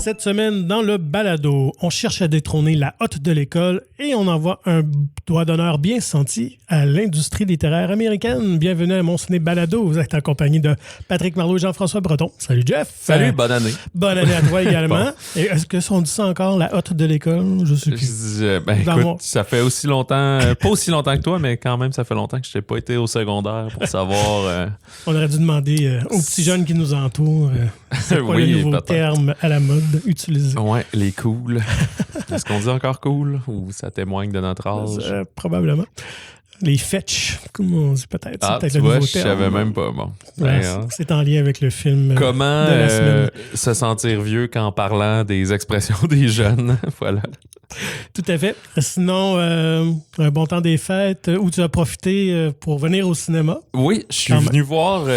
Cette semaine, dans le balado, on cherche à détrôner la hotte de l'école et on envoie un doigt d'honneur bien senti à l'industrie littéraire américaine. Bienvenue à mon ciné balado. Vous êtes accompagné de Patrick Marleau et Jean-François Breton. Salut Jeff. Salut, bonne année. Bonne année à toi également. Et est-ce que on dit ça encore, la hotte de l'école? Je sais plus. Écoute, ça fait aussi longtemps, pas aussi longtemps que toi, mais quand même, ça fait longtemps que je n'ai pas été au secondaire pour savoir... On aurait dû demander aux petits jeunes qui nous entourent c'est quoi le nouveau terme à la mode utilisé. Ouais, les cool. Est-ce qu'on dit encore cool ou ça témoigne de notre âge? Probablement. Les fetch, comme on dit peut-être. Ah, c'est peut-être tu le vois, nouveau je terme. savais même pas. Bon. Ouais, c'est en lien avec le film Comment de la semaine. Se sentir vieux qu'en parlant des expressions des jeunes. Voilà. Tout à fait. Sinon, un bon temps des fêtes où tu as profité pour venir au cinéma. Oui, je suis venu voir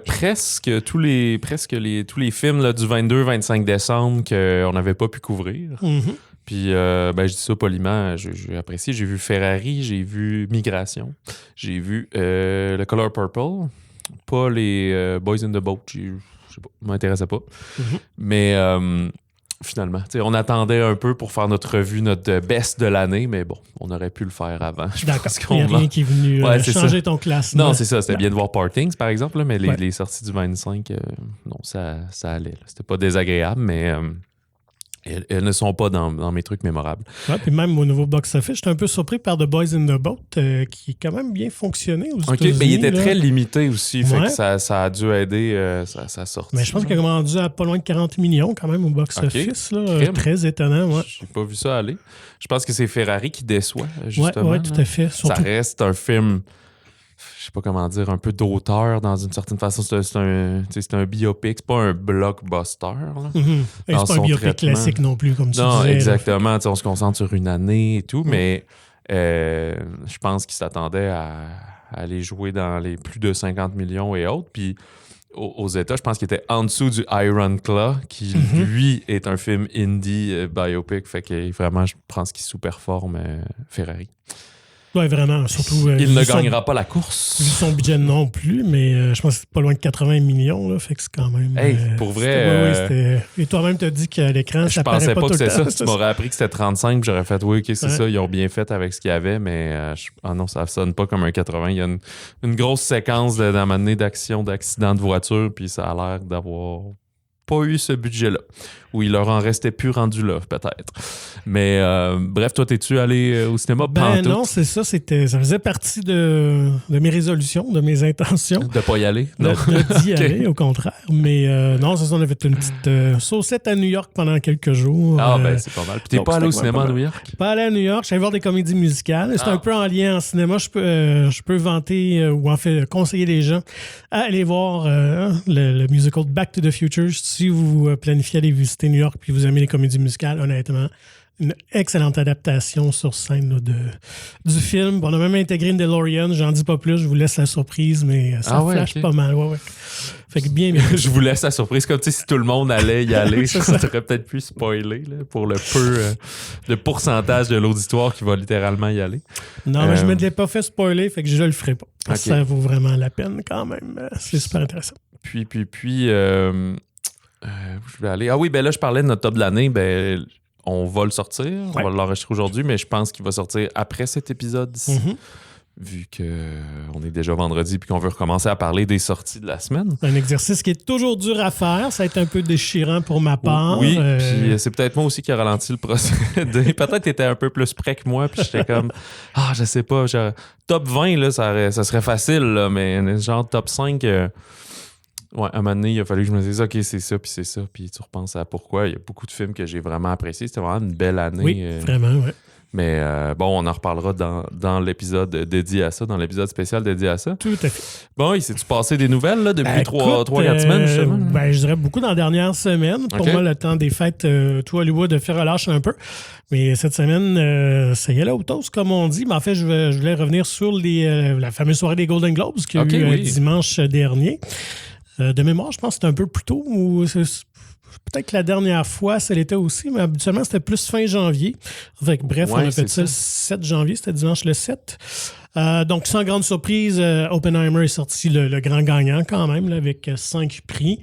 presque tous les films là, du 22-25 décembre qu'on n'avait pas pu couvrir. Mm-hmm. Puis, je dis ça poliment, j'ai apprécié. J'ai vu Ferrari, j'ai vu Migration, j'ai vu le Color Purple, pas les Boys in the Boat, je sais pas, m'intéressait pas. Mm-hmm. Mais finalement, on attendait un peu pour faire notre revue, notre best de l'année, mais bon, on aurait pu le faire avant. D'accord, il n'y a rien qui est venu changer ton classement. Non, c'est ça, c'était bien de voir Partings, par exemple, là, mais les sorties du 25, non, ça allait. Là. C'était pas désagréable, mais... Elles ne sont pas dans mes trucs mémorables. Ouais, puis même au nouveau box-office, j'étais un peu surpris par The Boys in the Boat, qui a quand même bien fonctionné aux États-Unis. Mais il était très limité aussi, fait ouais. que ça a dû aider sa sortie. Mais je pense qu'il a rendu à pas loin de 40 millions quand même au box-office. Là, très étonnant. Ouais. Je n'ai pas vu ça aller. Je pense que c'est Ferrari qui déçoit, justement. Oui, tout à fait. Surtout... Ça reste un film... Je sais pas comment dire, un peu d'auteur dans une certaine façon. C'est un biopic, c'est pas un blockbuster. Là, mm-hmm. Et c'est pas un biopic classique non plus, comme tu disais. Non, exactement. On se concentre sur une année et tout, mais je pense qu'il s'attendait à aller jouer dans les plus de 50 millions et autres. Puis aux États, je pense qu'il était en dessous du Iron Claw, qui, lui, est un film indie biopic. Fait que vraiment, je pense qu'il sous-performe Ferrari. Oui, vraiment. Surtout, il ne gagnera pas la course. Vu son budget non plus, mais je pense que c'est pas loin de 80 millions. Là, fait que c'est quand même... Hey, pour vrai... Et toi-même, tu as dit qu'à l'écran, ça paraît pas tout le temps. Je pensais pas que c'était ça. Tu m'aurais appris que c'était 35, j'aurais fait, oui, OK, c'est ça. Ils ont bien fait avec ce qu'il y avait, mais non, ça sonne pas comme un 80. Il y a une grosse séquence d'un moment donné d'accident de voiture, puis ça a l'air d'avoir... pas eu ce budget-là, où il leur en restait plus rendu là, peut-être. Mais bref, toi, t'es-tu allé au cinéma? Non, c'est ça. Ça faisait partie de mes résolutions, de mes intentions. De pas y aller? Non. D'y aller, au contraire. Mais non, c'est ça, on a fait une petite saucette à New York pendant quelques jours. C'est pas mal. Puis t'es pas allé au cinéma à New York? Pas allé à New York. Je suis allé voir des comédies musicales. C'est un peu en lien en cinéma. Je peux vanter ou en fait conseiller les gens à aller voir le musical Back to the Future. Si vous planifiez aller visiter New York puis vous aimez les comédies musicales, honnêtement, une excellente adaptation sur scène là, du film. On a même intégré une DeLorean, j'en dis pas plus, je vous laisse la surprise, mais ça flash pas mal. Ouais. Fait que bien. Je vous laisse la surprise, comme si tout le monde allait y aller. J'aurais peut-être pu spoiler là, pour le pourcentage de l'auditoire qui va littéralement y aller. Non, mais je ne me l'ai pas fait spoiler, fait que je le ferai pas. Parce que ça vaut vraiment la peine quand même. C'est super intéressant. Puis je vais aller. Ah oui, ben là, je parlais de notre top de l'année. Ben, on va le sortir. On va l'enregistrer aujourd'hui, mais je pense qu'il va sortir après cet épisode-ci. Mm-hmm. Vu qu'on est déjà vendredi et qu'on veut recommencer à parler des sorties de la semaine. Un exercice qui est toujours dur à faire. Ça a été un peu déchirant pour ma part. Oui, puis c'est peut-être moi aussi qui a ralenti le procédé. Peut-être que tu étais un peu plus près que moi, puis j'étais comme, je sais pas, genre, top 20, là, ça serait facile, là, mais genre top 5... Ouais, à un moment donné, il a fallu que je me dise, OK, c'est ça, puis tu repenses à pourquoi. Il y a beaucoup de films que j'ai vraiment appréciés. C'était vraiment une belle année. Oui, vraiment, oui. Mais on en reparlera dans l'épisode dédié à ça, dans l'épisode spécial dédié à ça. Tout à fait. Bon, il s'est-tu passé des nouvelles là, depuis 3-4 semaines, justement? Je dirais beaucoup dans la dernière semaine. Pour moi, le temps des fêtes, tout Hollywood a fait relâche un peu. Mais cette semaine, ça y est là au toast, comme on dit. Mais en fait, je voulais revenir sur la fameuse soirée des Golden Globes qui a eu dimanche dernier. De mémoire, je pense que c'était un peu plus tôt. Peut-être que la dernière fois, ça l'était aussi, mais habituellement, c'était plus fin janvier. Bref, on a fait ça le 7 janvier, c'était dimanche le 7. Donc, sans grande surprise, Oppenheimer est sorti le grand gagnant quand même, là, avec 5 prix.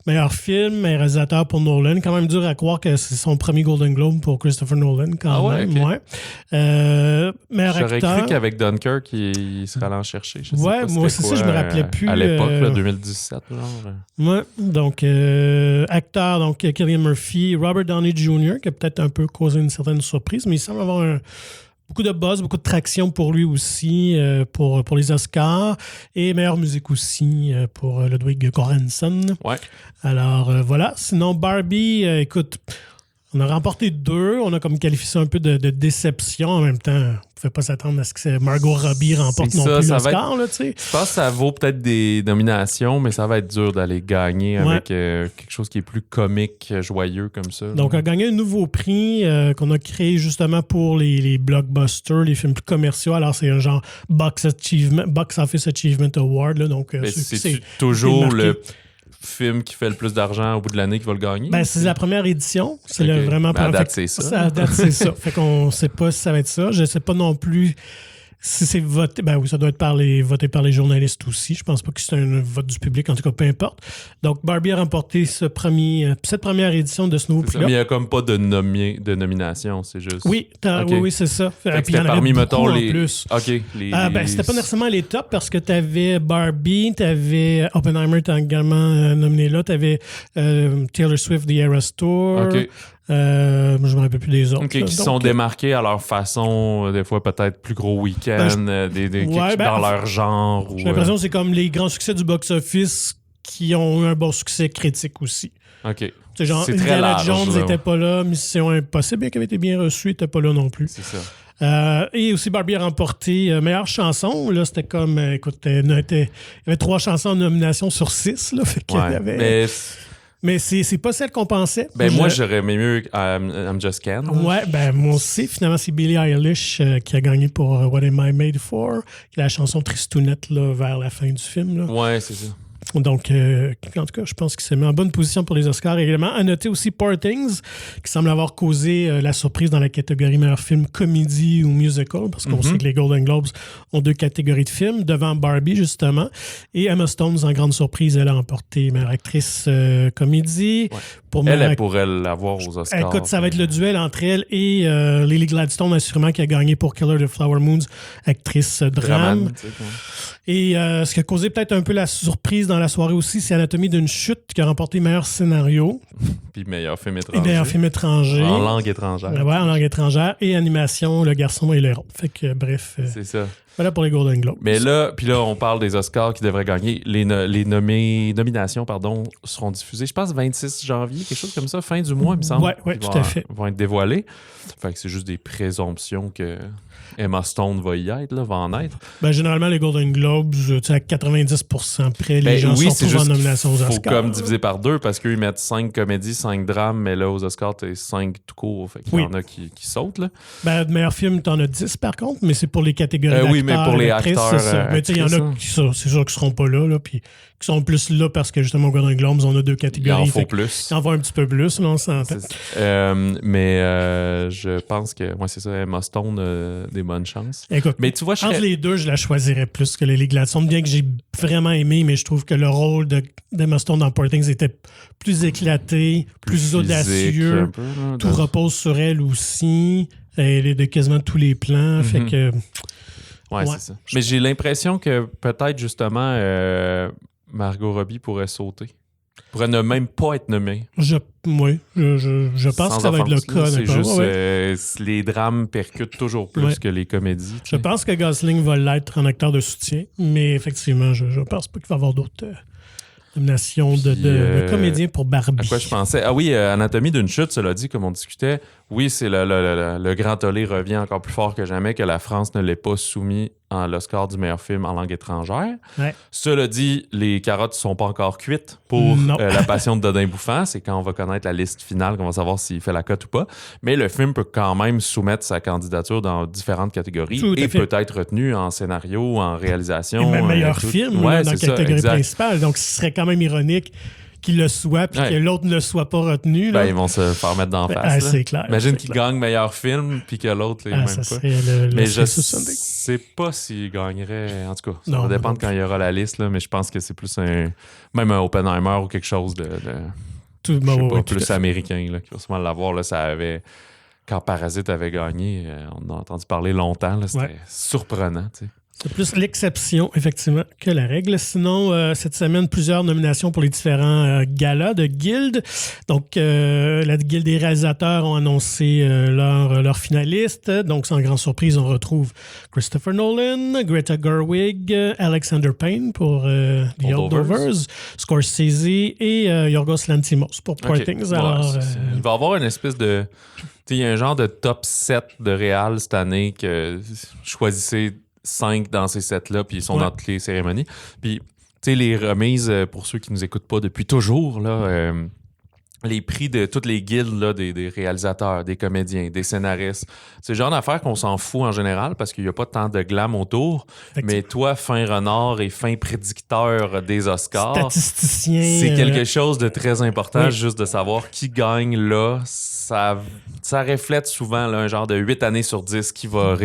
Meilleur film, meilleur réalisateur pour Nolan. Quand même dur à croire que c'est son premier Golden Globe pour Christopher Nolan, quand même. Okay. Ouais. Meilleur acteur. J'aurais cru qu'avec Dunkirk, il serait allé en chercher. Je sais pas moi, c'est ça, je me rappelais plus. À l'époque, 2017, genre. Ouais, donc, acteur, donc, Cillian Murphy, Robert Downey Jr., qui a peut-être un peu causé une certaine surprise, mais il semble avoir beaucoup de buzz, beaucoup de traction pour lui aussi, pour les Oscars. Et meilleure musique aussi pour Ludwig Göransson. Ouais. Alors, voilà. Sinon, Barbie, écoute, on a remporté 2. On a comme qualifié ça un peu de déception. En même temps, on ne pouvait pas s'attendre à ce que Margot Robbie remporte non plus l'Oscar. Là, je pense que ça vaut peut-être des nominations, mais ça va être dur d'aller gagner avec quelque chose qui est plus comique, joyeux comme ça. Donc, on a gagné un nouveau prix qu'on a créé justement pour les blockbusters, les films plus commerciaux. Alors, c'est un genre Box Office Achievement Award. Là, donc, c'est toujours le film qui fait le plus d'argent au bout de l'année qui va le gagner? Ben, c'est la première édition. C'est vraiment à date, c'est ça. À date, c'est ça. Fait qu'on ne sait pas si ça va être ça. Je ne sais pas non plus si c'est voté. Ben oui, ça doit être voté par les journalistes aussi. Je pense pas que c'est un vote du public. En tout cas, peu importe. Donc, Barbie a remporté cette première édition de ce nouveau prix-là. Mais il n'y a comme pas de nomination. C'est juste... Oui, oui, c'est ça. Puis il y en avait beaucoup en plus. OK. C'était pas nécessairement les tops parce que tu avais Barbie, tu avais Oppenheimer, tu as également nominé là. Tu avais Taylor Swift, The Eras Tour. OK. Je ne me rappelle plus des autres. Qui sont démarqués à leur façon, des fois peut-être plus gros week-end, dans leur genre. J'ai l'impression que c'est comme les grands succès du box-office qui ont eu un bon succès critique aussi. OK. C'est genre Indiana Jones n'était pas là, Mission Impossible, bien qu'il avait été bien reçu, n'était pas là non plus. C'est ça. Et aussi, Barbie a remporté meilleure chanson. Là, c'était comme, écoute, il y avait 3 chansons en nomination sur 6. Là, fait qu'il y avait... Mais c'est pas celle qu'on pensait. Moi, j'aurais aimé mieux I'm Just Ken. Ouais, moi aussi. Finalement, c'est Billie Eilish qui a gagné pour What Am I Made For, qui est la chanson tristounette là, vers la fin du film. Là. Ouais, c'est ça. Donc, en tout cas, je pense qu'il s'est mis en bonne position pour les Oscars également. À noter aussi Poor Things, qui semble avoir causé la surprise dans la catégorie meilleur film comédie ou musical, parce qu'on sait que les Golden Globes ont 2 catégories de films, devant Barbie, justement. Et Emma Stone, en grande surprise, elle a remporté meilleure actrice comédie. Ouais. Elle pourrait l'avoir aux Oscars. Écoute, ça va être le duel entre elle et Lily Gladstone, assurément, qui a gagné pour Killer of Flower Moons, actrice drame. Et ce qui a causé peut-être un peu la surprise dans la soirée aussi, c'est Anatomie d'une chute qui a remporté meilleur scénario. Puis meilleur film étranger. Meilleur film étranger. En langue étrangère. Ouais, en langue étrangère. Et animation, Le garçon et l'héros. Fait que, bref. C'est ça. Voilà pour les Golden Globes. Mais là, on parle des Oscars qui devraient gagner. Les nominations, seront diffusées, je pense, 26 janvier, quelque chose comme ça, fin du mois, il me semble. Oui, tout à fait. Vont être dévoilées. Fait que c'est juste des présomptions que Emma Stone va y être, va en être. Généralement, les Golden Globes, à 90% près, les gens sont toujours en nomination aux Oscars. Il faut comme diviser par 2 parce qu'ils mettent 5 comédies, 5 drames, mais là, aux Oscars, t'as 5 tout court. Fait qu'il y en a qui sautent. Là. Meilleur film, t'en as 10 par contre, mais c'est pour les catégories d'acteurs. Oui, mais pour les acteurs. Mais il y en a qui, c'est sûr, qui seront pas là, puis qui sont plus là parce que justement, au Golden Globes, on a 2 catégories. Il en faut plus. Il en faut un petit peu plus, là, on s'entend. Mais je pense que, c'est ça, Emma Stone, des bonnes chances. Écoute, mais tu vois, entre les deux, je la choisirais plus que Lily Gladstone, bien que j'ai vraiment aimé, mais je trouve que le rôle d'Emma Stone dans Poor Things était plus éclaté, plus audacieux. Peu, là, tout repose sur elle aussi. Elle est de quasiment tous les plans. Fait que. Ouais, c'est ça. Mais j'ai l'impression que peut-être justement Margot Robbie pourrait sauter. Pourrait ne même pas être nommée. Je pense que ça va être le cas. C'est juste les drames percutent toujours plus que les comédies. Je pense que Gosling va l'être en acteur de soutien, mais effectivement, je pense pas qu'il va y avoir d'autres nominations de comédiens pour Barbie. À quoi je pensais? Ah oui, Anatomie d'une chute, cela dit, comme on discutait. Oui, c'est le grand tollé revient encore plus fort que jamais que la France ne l'ait pas soumis à l'Oscar du meilleur film en langue étrangère. Ouais. Cela dit, les carottes ne sont pas encore cuites pour La Passion de Dodin Bouffant. C'est quand on va connaître la liste finale qu'on va savoir s'il fait la cote ou pas. Mais le film peut quand même soumettre sa candidature dans différentes catégories et peut être retenu en scénario, en réalisation. Et même meilleur film dans la catégorie principale. Donc, ce serait quand même ironique qu'il le soit, puis que l'autre ne le soit pas retenu. Là. Ils vont se faire mettre d'en face. C'est clair. Imagine qu'il gagne meilleur film, puis que l'autre, même ça pas. Serait mais je sais pas s'il gagnerait. En tout cas, ça va dépendre quand il y aura la liste, là, mais je pense que c'est plus même un Oppenheimer ou quelque chose de plus américain là, qui va sûrement l'avoir. Là, ça avait... Quand Parasite avait gagné, on a entendu parler longtemps. Là, c'était surprenant, tu sais. C'est plus l'exception, effectivement, que la règle. Sinon, cette semaine, plusieurs nominations pour les différents galas de Guild. Donc, la Guilde des réalisateurs ont annoncé leurs finalistes. Donc, sans grande surprise, on retrouve Christopher Nolan, Greta Gerwig, Alexander Payne pour The Holdovers, Scorsese et Yorgos Lanthimos pour Poor Things. Alors, il va y avoir une espèce de... Il y a un genre de top 7 de réal cette année que choisissez 5 dans ces sets-là, puis ils sont dans toutes les cérémonies. Puis, tu sais, les remises, pour ceux qui nous écoutent pas depuis toujours, là, les prix de toutes les guildes là, des réalisateurs, des comédiens, des scénaristes, c'est le genre d'affaires qu'on s'en fout en général parce qu'il n'y a pas tant de glam autour. Mais toi, fin renard et fin prédicteur des Oscars, statisticien, c'est quelque chose de très important, juste de savoir qui gagne là. Ça reflète souvent là, un genre de 8 années sur 10 qui va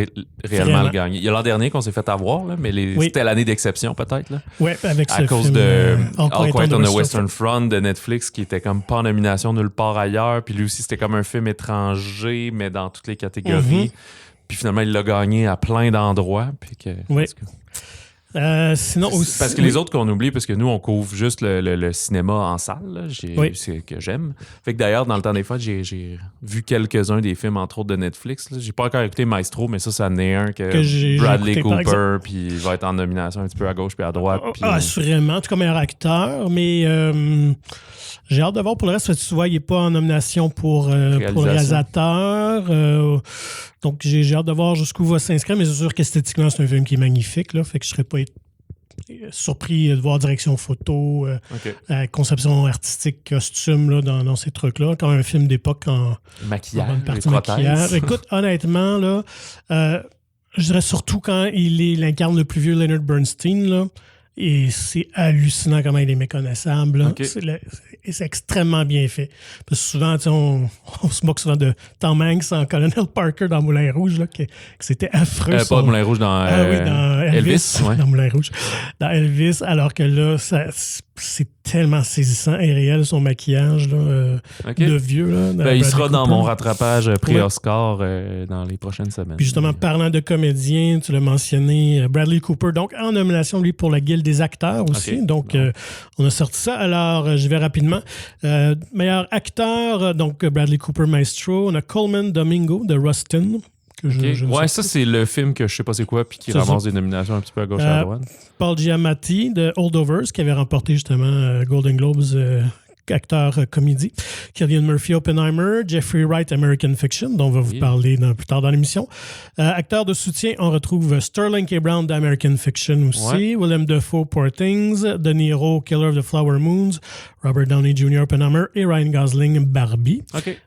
réellement le gagner. Il y a l'an dernier qu'on s'est fait avoir, là, mais c'était l'année d'exception peut-être. Oui, avec à cause de All Quiet on the Western Front de Netflix qui était comme pas en nomination nulle part ailleurs. Puis lui aussi, c'était comme un film étranger, mais dans toutes les catégories. Puis finalement, il l'a gagné à plein d'endroits. Puis sinon aussi, parce que les autres qu'on oublie, parce que nous, on couvre juste le cinéma en salle. Là. C'est que j'aime. Fait que d'ailleurs, dans le temps des fêtes, j'ai vu quelques-uns des films, entre autres, de Netflix. Là. J'ai pas encore écouté Maestro, mais ça en est un que Bradley Cooper, puis il va être en nomination un petit peu à gauche puis à droite. Assurément, en tout cas meilleur acteur, mais j'ai hâte de voir pour le reste. Tu vois, il n'est pas en nomination pour le réalisateur. Donc, j'ai hâte de voir jusqu'où va s'inscrire, mais c'est sûr qu'esthétiquement, c'est un film qui est magnifique. Là, fait que je ne serais pas surpris de voir direction photo, conception artistique, costume là, dans ces trucs-là. Quand un film d'époque en maquillage, partie maquillage. Écoute, honnêtement, là, je dirais surtout quand il incarne le plus vieux Leonard Bernstein, là, et c'est hallucinant comment il est méconnaissable. C'est extrêmement bien fait. Parce que souvent, on se moque souvent de Tom Hanks en Colonel Parker dans Moulin Rouge, là, que c'était affreux. Pas Moulin Rouge dans, dans Elvis. Dans Moulin Rouge. Dans Elvis, alors que là, c'est tellement saisissant et réel, son maquillage là, de vieux. Là, il sera dans mon rattrapage pré-Oscar dans les prochaines semaines. Puis justement, parlant de comédiens, tu l'as mentionné, Bradley Cooper, donc en nomination, lui, pour la Guilde des acteurs aussi. Donc, on a sorti ça. Alors, je vais rapidement. Meilleur acteur, donc Bradley Cooper, Maestro. On a Coleman Domingo de Rustin. Ça, c'est le film que je sais pas c'est quoi, puis qui ramasse des nominations un petit peu à gauche et à droite. Paul Giamatti de Holdovers, qui avait remporté justement Golden Globes acteur comédie. Cillian Murphy, Oppenheimer. Jeffrey Wright, American Fiction, dont on va vous parler plus tard dans l'émission. Acteur de soutien, on retrouve Sterling K. Brown d'American Fiction aussi. Willem Dafoe, Poor Things. De Niro, Killer of the Flower Moons. Robert Downey Jr., Oppenheimer. Et Ryan Gosling, Barbie.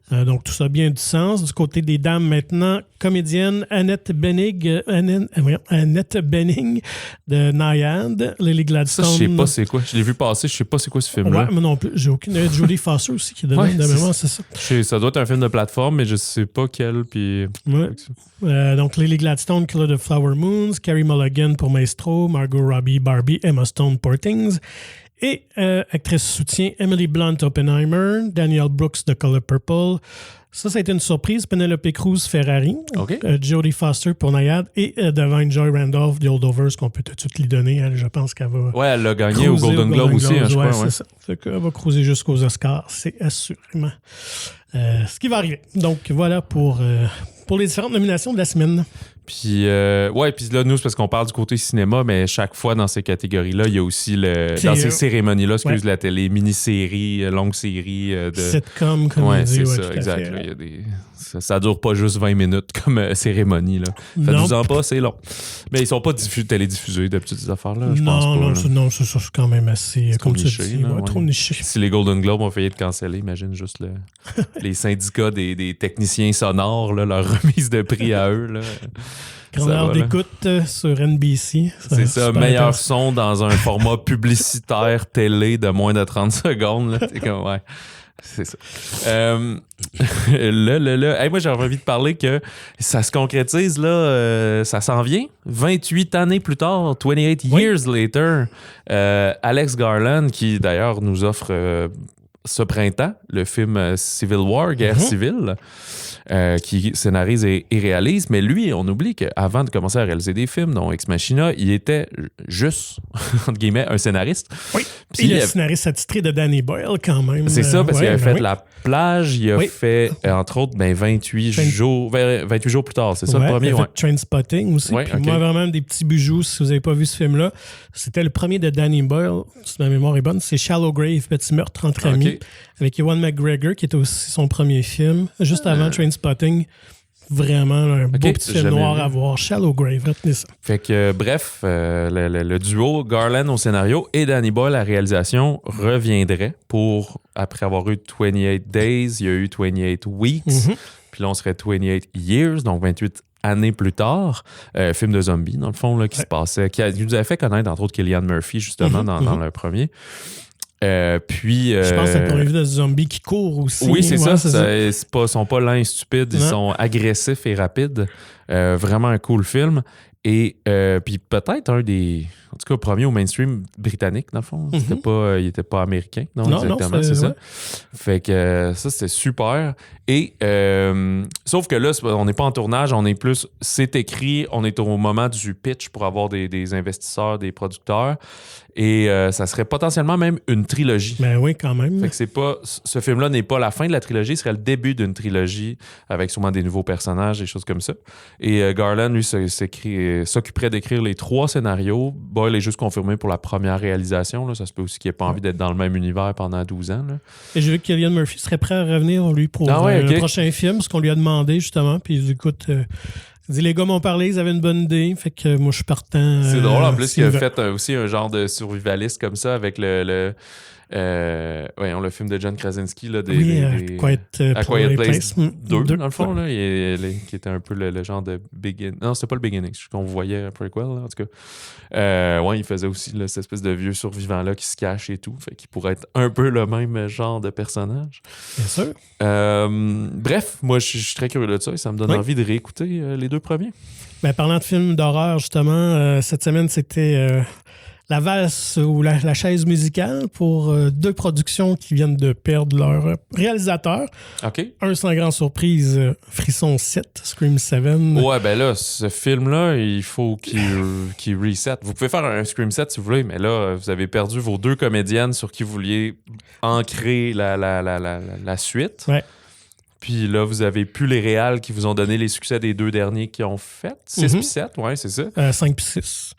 Donc, tout ça bien du sens. Du côté des dames, maintenant, comédienne Annette Bening de Naiad. Lily Gladstone. Ça, je sais pas c'est quoi. Je l'ai vu passer, je sais pas c'est quoi ce film-là. Ouais, mais non plus. J'ai aucune. Jodie Foster aussi qui est dedans, de mémoire, c'est ça. Ça doit être un film de plateforme, mais je sais pas quel. Puis... donc, Lily Gladstone, Killer of Flower Moons. Carey Mulligan pour Maestro. Margot Robbie, Barbie. Emma Stone, Poor Things. Et actrice soutien, Emily Blunt, Oppenheimer. Danielle Brooks de Color Purple. Ça a été une surprise. Penelope Cruz, Ferrari. Jodie Foster pour Naiad. Et Divine Joy Randolph, The Holdovers, qu'on peut tout de suite lui donner. Elle, je pense qu'elle va. Ouais, elle l'a gagné au Golden Globe aussi, je crois. C'est ça. Fait qu'elle va cruiser jusqu'aux Oscars. C'est assurément ce qui va arriver. Donc, voilà pour les différentes nominations de la semaine. Puis, puis là, nous, c'est parce qu'on parle du côté cinéma, mais chaque fois dans ces catégories-là, il y a aussi dans ces cérémonies-là, la télé, mini-séries, longues séries. Sitcom, comme on dit. C'est ça, exact. Là, ça dure pas juste 20 minutes comme cérémonie. Là. Faites-vous en pas, c'est long. Mais ils sont pas télédiffusés d'habitude, ces affaires-là, je pense pas. Non, c'est ça, c'est quand même assez, comme tu dis, trop niché. Si les Golden Globes ont failli être cancellés, imagine juste les syndicats des techniciens sonores, là, leur remise de prix à eux. Là. Grande heure d'écoute sur NBC. C'est ça, meilleur son dans un format publicitaire télé de moins de 30 secondes. Là. C'est comme, ouais. C'est ça. Hey, moi, j'aurais envie de parler que ça se concrétise, là, ça s'en vient. 28 années plus tard, 28 years later, Alex Garland, qui d'ailleurs nous offre ce printemps le film Civil War, Guerre civile, qui scénarise et réalise. Mais lui, on oublie qu'avant de commencer à réaliser des films, dont Ex Machina, il était juste, entre guillemets, un scénariste. Oui. Puis le scénariste attitré de Danny Boyle, quand même. C'est ça, parce qu'il avait fait La Plage, il a fait, entre autres, 28 jours plus tard. C'est ça le premier? Ouais. Trainspotting aussi. Puis moi, vraiment, des petits bijoux, si vous n'avez pas vu ce film-là, c'était le premier de Danny Boyle, si ma mémoire est bonne, c'est Shallow Grave, Petit meurtre entre amis, avec Ewan McGregor, qui était aussi son premier film, juste avant Trainspotting. Vraiment un beau petit film noir à voir. Shallow Grave, retenez ça. Fait que, bref, le duo Garland au scénario et Danny Boyle à la réalisation reviendrait pour, après avoir eu 28 Days, il y a eu 28 Weeks, puis là, on serait 28 Years, donc 28 années plus tard. Film de zombies, dans le fond, là, qui se passait, qui nous avait fait connaître, entre autres, Cillian Murphy, justement, dans le premier. Puis, je pense que c'est pour les de zombies qui courent aussi. Oui, c'est ça. Ils sont pas lents et stupides, ils sont agressifs et rapides. Vraiment un cool film. Et puis peut-être un des, en tout cas, premiers au mainstream britannique, dans le fond. Il n'était pas américain. Non, exactement, c'est ça. Fait que ça, c'était super. Et sauf que là, on n'est pas en tournage, on est plus, c'est écrit, on est au moment du pitch pour avoir des investisseurs, des producteurs. Et ça serait potentiellement même une trilogie. Ben oui, quand même. Fait que ce film-là n'est pas la fin de la trilogie, ce serait le début d'une trilogie avec sûrement des nouveaux personnages, des choses comme ça. Et Garland, lui, s'occuperait d'écrire les 3 scénarios. Boyle est juste confirmé pour la première réalisation. Là. Ça se peut aussi qu'il n'ait pas envie d'être dans le même univers pendant 12 ans. Là. Et j'ai vu que Cillian Murphy serait prêt à revenir, lui, pour le prochain film, ce qu'on lui a demandé, justement. Puis il dit, écoute... Il dit, les gars m'ont parlé, ils avaient une bonne idée. Fait que moi, je suis partant. C'est drôle, en plus, il a fait aussi un genre de survivaliste comme ça avec le film de John Krasinski. Là, A Quiet Place 2, dans le fond. Là, qui était un peu le genre de Beginning. Non, c'était pas le Beginning, c'est qu'on voyait un prequel, là, en tout cas. Il faisait aussi là, cette espèce de vieux survivant-là qui se cache et tout. Fait qu'il pourrait être un peu le même genre de personnage. Bien sûr. Bref, moi, je suis très curieux de ça et ça me donne envie de réécouter les 2 premiers. Ben, parlant de films d'horreur, justement, cette semaine, c'était... la valse ou la chaise musicale pour 2 productions qui viennent de perdre leur réalisateur. OK. Un sans grande surprise, Frisson 7, Scream 7. Ouais, ben là, ce film-là, il faut qu'il reset. Vous pouvez faire un Scream 7 si vous voulez, mais là, vous avez perdu vos 2 comédiennes sur qui vous vouliez ancrer la suite. Ouais. Puis là, vous avez plus les réals qui vous ont donné les succès des 2 derniers qui ont fait. 6 puis 7, ouais, c'est ça. 5 puis 6.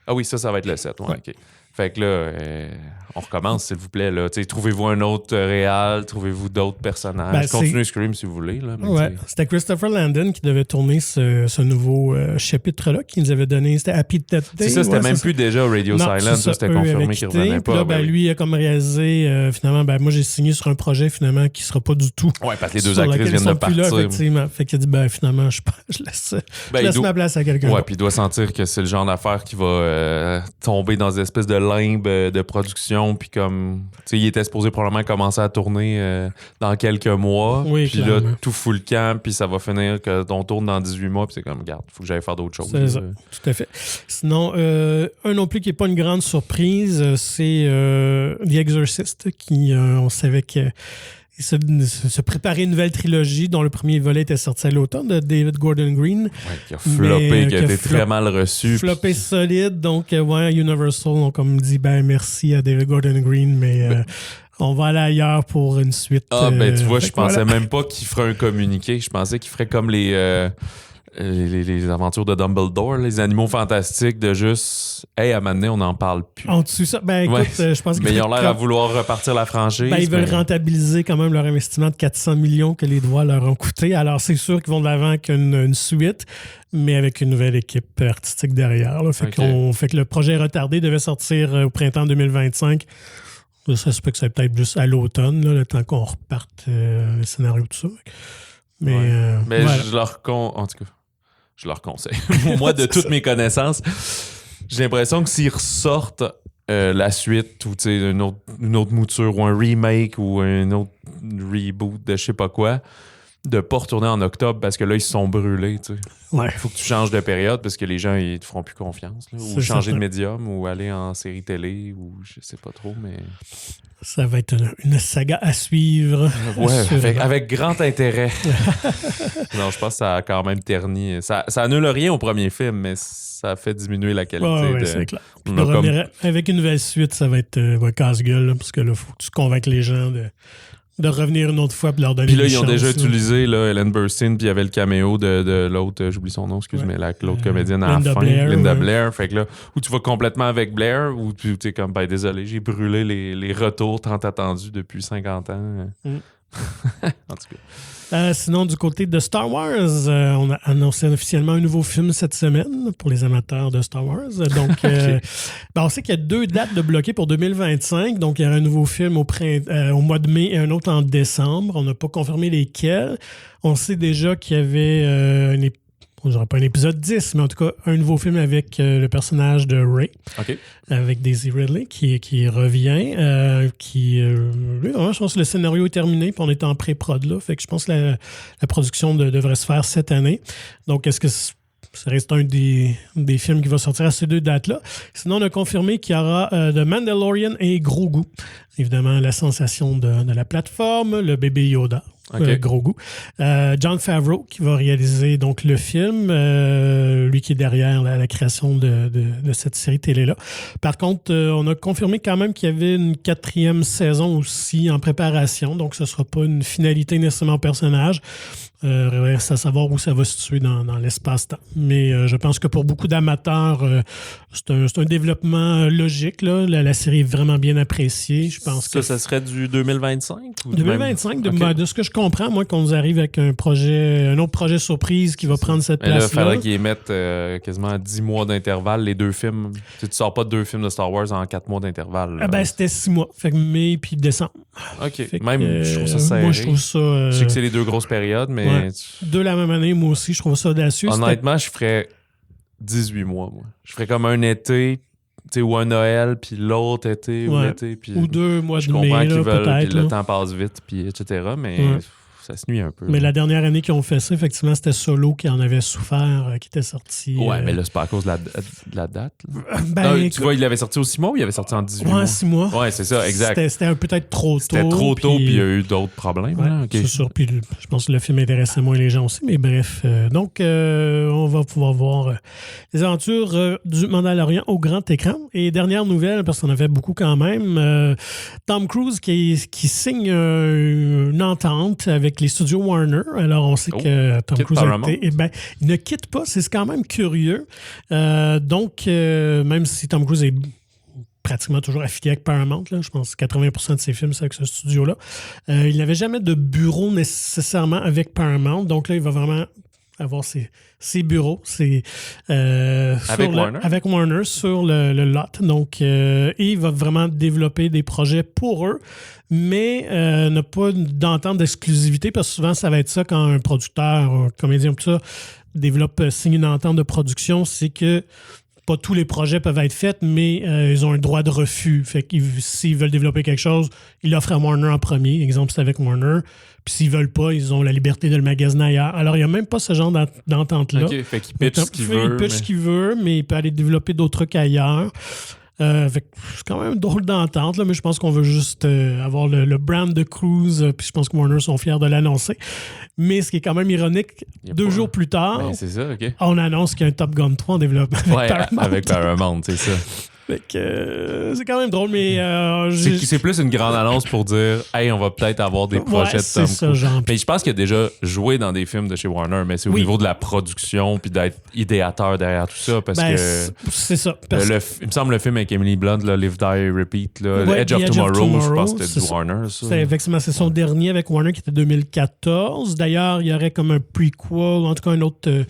Ah oui, ça va être le 7. Ouais. OK. Fait que là, on recommence, s'il vous plaît. Là. Trouvez-vous un autre réal, trouvez-vous d'autres personnages. Continuez Scream si vous voulez. Là, c'était Christopher Landon qui devait tourner ce nouveau chapitre-là qu'il nous avait donné. C'était Happy Death Day. C'est ça, c'était même plus déjà Radio Silence. Ça, c'était confirmé qu'il ne revenait pas. Là, lui, il a comme réalisé, finalement, moi, j'ai signé sur un projet, finalement, qui ne sera pas du tout. Oui, parce que les 2 actrices viennent de partir. Là, effectivement. Fait qu'il a dit, finalement, je laisse ma place à quelqu'un. Ouais, puis il doit sentir que c'est le genre d'affaire qui va tomber dans une espèce de limbe de production, puis comme, tu sais, il était supposé probablement commencer à tourner dans quelques mois, puis là, tout fout le camp, puis ça va finir qu'on tourne dans 18 mois, puis c'est comme, regarde, il faut que j'aille faire d'autres choses. C'est ça, tout à fait. Sinon, un non plus qui n'est pas une grande surprise, c'est The Exorcist, qui, on savait que se préparer une nouvelle trilogie dont le premier volet était sorti à l'automne de David Gordon Green. Ouais, qui a floppé, qui a été très mal reçu. Floppé solide. Donc, Universal ont comme dit merci à David Gordon Green, mais on va aller ailleurs pour une suite. Tu vois, je pensais même pas qu'il ferait un communiqué. Je pensais qu'il ferait comme les aventures de Dumbledore, les animaux fantastiques, de juste, hey, à un moment donné, on n'en parle plus. En dessous ça, écoute, je pense mais ils ont l'air à vouloir repartir la franchise. Ils veulent rentabiliser quand même leur investissement de 400 millions que les droits leur ont coûté. Alors, c'est sûr qu'ils vont de l'avant avec une suite, mais avec une nouvelle équipe artistique derrière. Là. Fait que le projet retardé devait sortir au printemps 2025. Ça se peut que ça peut être juste à l'automne, le temps qu'on reparte le scénario, tout ça. Mais voilà. Je leur en tout cas. je leur conseille. Moi, de toutes mes connaissances, j'ai l'impression que s'ils ressortent la suite ou une autre mouture ou un remake ou un autre reboot de je sais pas quoi, de pas retourner en octobre parce que là, ils se sont brûlés. Ouais. Il faut que tu changes de période parce que les gens, ils te feront plus confiance. Là, ou changer de médium ou aller en série télé ou je sais pas trop, mais... Ça va être une saga à suivre. Ouais, avec grand intérêt. Non, je pense que ça a quand même terni. Ça annule rien au premier film, mais ça a fait diminuer la qualité. Ouais, c'est clair. Puis avec une nouvelle suite, ça va être casse-gueule, là, parce que là, il faut que tu convainques les gens de revenir une autre fois et leur donner une chance. Puis là, ils ont déjà utilisé Ellen Burstyn, puis il y avait le caméo de l'autre, j'oublie son nom, excuse, mais l'autre comédienne à la fin, Linda Blair. Fait que là, où tu vas complètement avec Blair, ou tu es comme, désolé, j'ai brûlé les retours tant attendus depuis 50 ans. En tout cas. Sinon, du côté de Star Wars, on a annoncé officiellement un nouveau film cette semaine pour les amateurs de Star Wars. Donc, on sait qu'il y a 2 dates de bloquées pour 2025. Donc, il y aura un nouveau film au mois de mai et un autre en décembre. On n'a pas confirmé lesquels. On sait déjà qu'il y avait je dirais pas un épisode 10, mais en tout cas, un nouveau film avec le personnage de Rey, avec Daisy Ridley, qui revient. Lui, vraiment, je pense que le scénario est terminé, puis on est en pré-prod là. Fait que je pense que la production devrait se faire cette année. Donc, est-ce que ça reste un des films qui va sortir à ces 2 dates-là? Sinon, on a confirmé qu'il y aura The Mandalorian et Grogu. Évidemment, la sensation de la plateforme, le bébé Yoda. Grogu. Jon Favreau qui va réaliser donc le film, lui qui est derrière la création de cette série télé-là. Par contre, on a confirmé quand même qu'il y avait une 4e saison aussi en préparation, donc ce ne sera pas une finalité nécessairement au personnage. Reste à savoir où ça va se situer dans l'espace-temps. Mais je pense que pour beaucoup d'amateurs, c'est un développement logique. Là. La série est vraiment bien appréciée. Je pense ça serait du 2025? Ou 2025, de ce que je comprends, moi, qu'on nous arrive avec un autre projet surprise qui va prendre cette place-là. Il faudrait qu'ils mettent quasiment 10 mois d'intervalle, les 2 films. Tu ne sors pas de 2 films de Star Wars en 4 mois d'intervalle. C'était 6 mois. Fait que mai puis décembre. OK. Même, je trouve ça serré. Moi, je trouve ça... je sais que c'est les 2 grosses périodes, mais... De la même année, moi aussi, je trouve ça audacieux. Honnêtement, je ferais 18 mois, moi. Je ferais comme un été, ou un Noël, puis l'autre été, ou l'été. Puis ou 2 mois de mai, je comprends qu'ils veulent, peut-être. puis le temps passe vite, puis etc., mais... Ça se nuit un peu. Mais la dernière année qu'ils ont fait ça, effectivement, c'était Solo qui en avait souffert, qui était sorti. Ouais, mais là, c'est pas à cause de la date. Tu vois, il avait sorti au 6 mois ou il avait sorti en 18 mois? 6 mois. Ouais, c'est ça, exact. C'était peut-être trop tôt. C'était trop tôt, puis il y a eu d'autres problèmes. Ouais, c'est sûr. Puis je pense que le film intéressait moins les gens aussi, mais bref. Donc, on va pouvoir voir les aventures du Mandalorian au grand écran. Et dernière nouvelle, parce qu'on en avait beaucoup quand même, Tom Cruise qui signe une entente avec les studios Warner. Alors, on sait que Tom Cruise il ne quitte pas. C'est quand même curieux. Donc, même si Tom Cruise est pratiquement toujours affilié avec Paramount, là, je pense que 80% de ses films, c'est avec ce studio-là. Il n'avait jamais de bureau nécessairement avec Paramount. Donc là, il va vraiment avoir ses bureaux. Avec Warner sur le lot. Donc, il va vraiment développer des projets pour eux, mais n'a pas d'entente d'exclusivité, parce que souvent, ça va être ça quand un producteur, un comédien, tout ça, signe une entente de production, c'est que pas tous les projets peuvent être faits, mais ils ont un droit de refus. Fait que s'ils veulent développer quelque chose, ils l'offrent à Warner en premier. Exemple, c'est avec Warner. Puis s'ils veulent pas, ils ont la liberté de le magasiner ailleurs. Alors, il n'y a même pas ce genre d'entente-là. OK, fait qu'il pitch ce qu'il veut. Il pitch ce qu'il veut, mais il peut aller développer d'autres trucs ailleurs. C'est quand même drôle d'entente, là, mais je pense qu'on veut juste avoir le brand de Cruise, puis je pense que Warner sont fiers de l'annoncer. Mais ce qui est quand même ironique, 2 jours plus tard, c'est ça, OK. On annonce qu'il y a un Top Gun 3 en développement avec Paramount, c'est ça. Fait que c'est quand même drôle, mais... c'est plus une grande annonce pour dire « Hey, on va peut-être avoir des projets de Tom Cruise. » Mais je pense qu'il a déjà joué dans des films de chez Warner, mais c'est au niveau de la production puis d'être idéateur derrière tout ça, parce que... C'est ça. Il me semble le film avec Emily Blunt, là, Live, Die, Repeat, là, Edge of Tomorrow, je pense que c'était du Warner, ça. Effectivement, c'est son dernier avec Warner qui était 2014. D'ailleurs, il y aurait comme un prequel, en tout cas un autre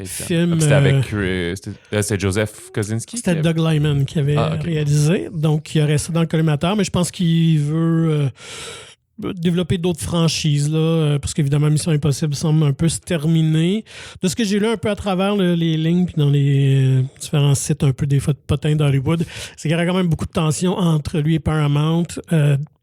film... C'était avec... C'était Joseph Kosinski? C'était Doug Liman qui avait réalisé. Donc, il y aurait ça dans le collimateur, mais je pense qu'il veut développer d'autres franchises, là, parce qu'évidemment, Mission Impossible semble un peu se terminer. De ce que j'ai lu un peu à travers les lignes puis dans les différents sites un peu des fois de potins d'Hollywood, c'est qu'il y aurait quand même beaucoup de tension entre lui et Paramount.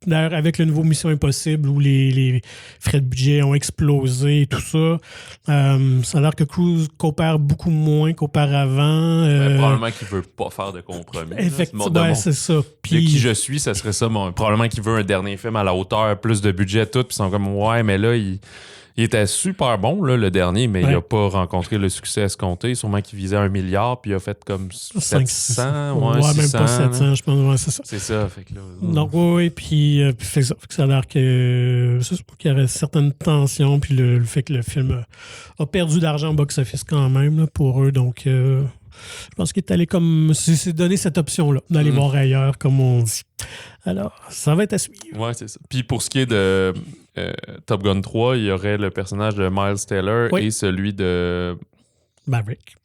D'ailleurs, avec le nouveau Mission Impossible où les frais de budget ont explosé et tout ça, ça a l'air que Cruise coopère beaucoup moins qu'auparavant. Probablement qu'il veut pas faire de compromis. Effectivement, c'est ça. Puis qui je suis, ça serait ça. Probablement qu'il veut un dernier film à la hauteur, plus de budget, tout. Puis ils sont comme, ouais, mais là, il était super bon, là, le dernier, mais il n'a pas rencontré le succès escompté. Sûrement qu'il visait 1 milliard, puis il a fait comme 700. Ouais, 600, même pas 700, là. Je pense. Ouais, c'est ça. C'est ça. Fait que là, donc, oui, puis ça a l'air qu'il y avait certaines tensions, puis le fait que le film a perdu d'argent au box-office quand même là, pour eux. Donc, je pense qu'il est allé comme... C'est donné cette option-là, d'aller voir ailleurs, comme on dit. Alors, ça va être à suivre. Ouais, c'est ça. Puis pour ce qui est de Top Gun 3, il y aurait le personnage de Miles Teller et celui de... Maverick.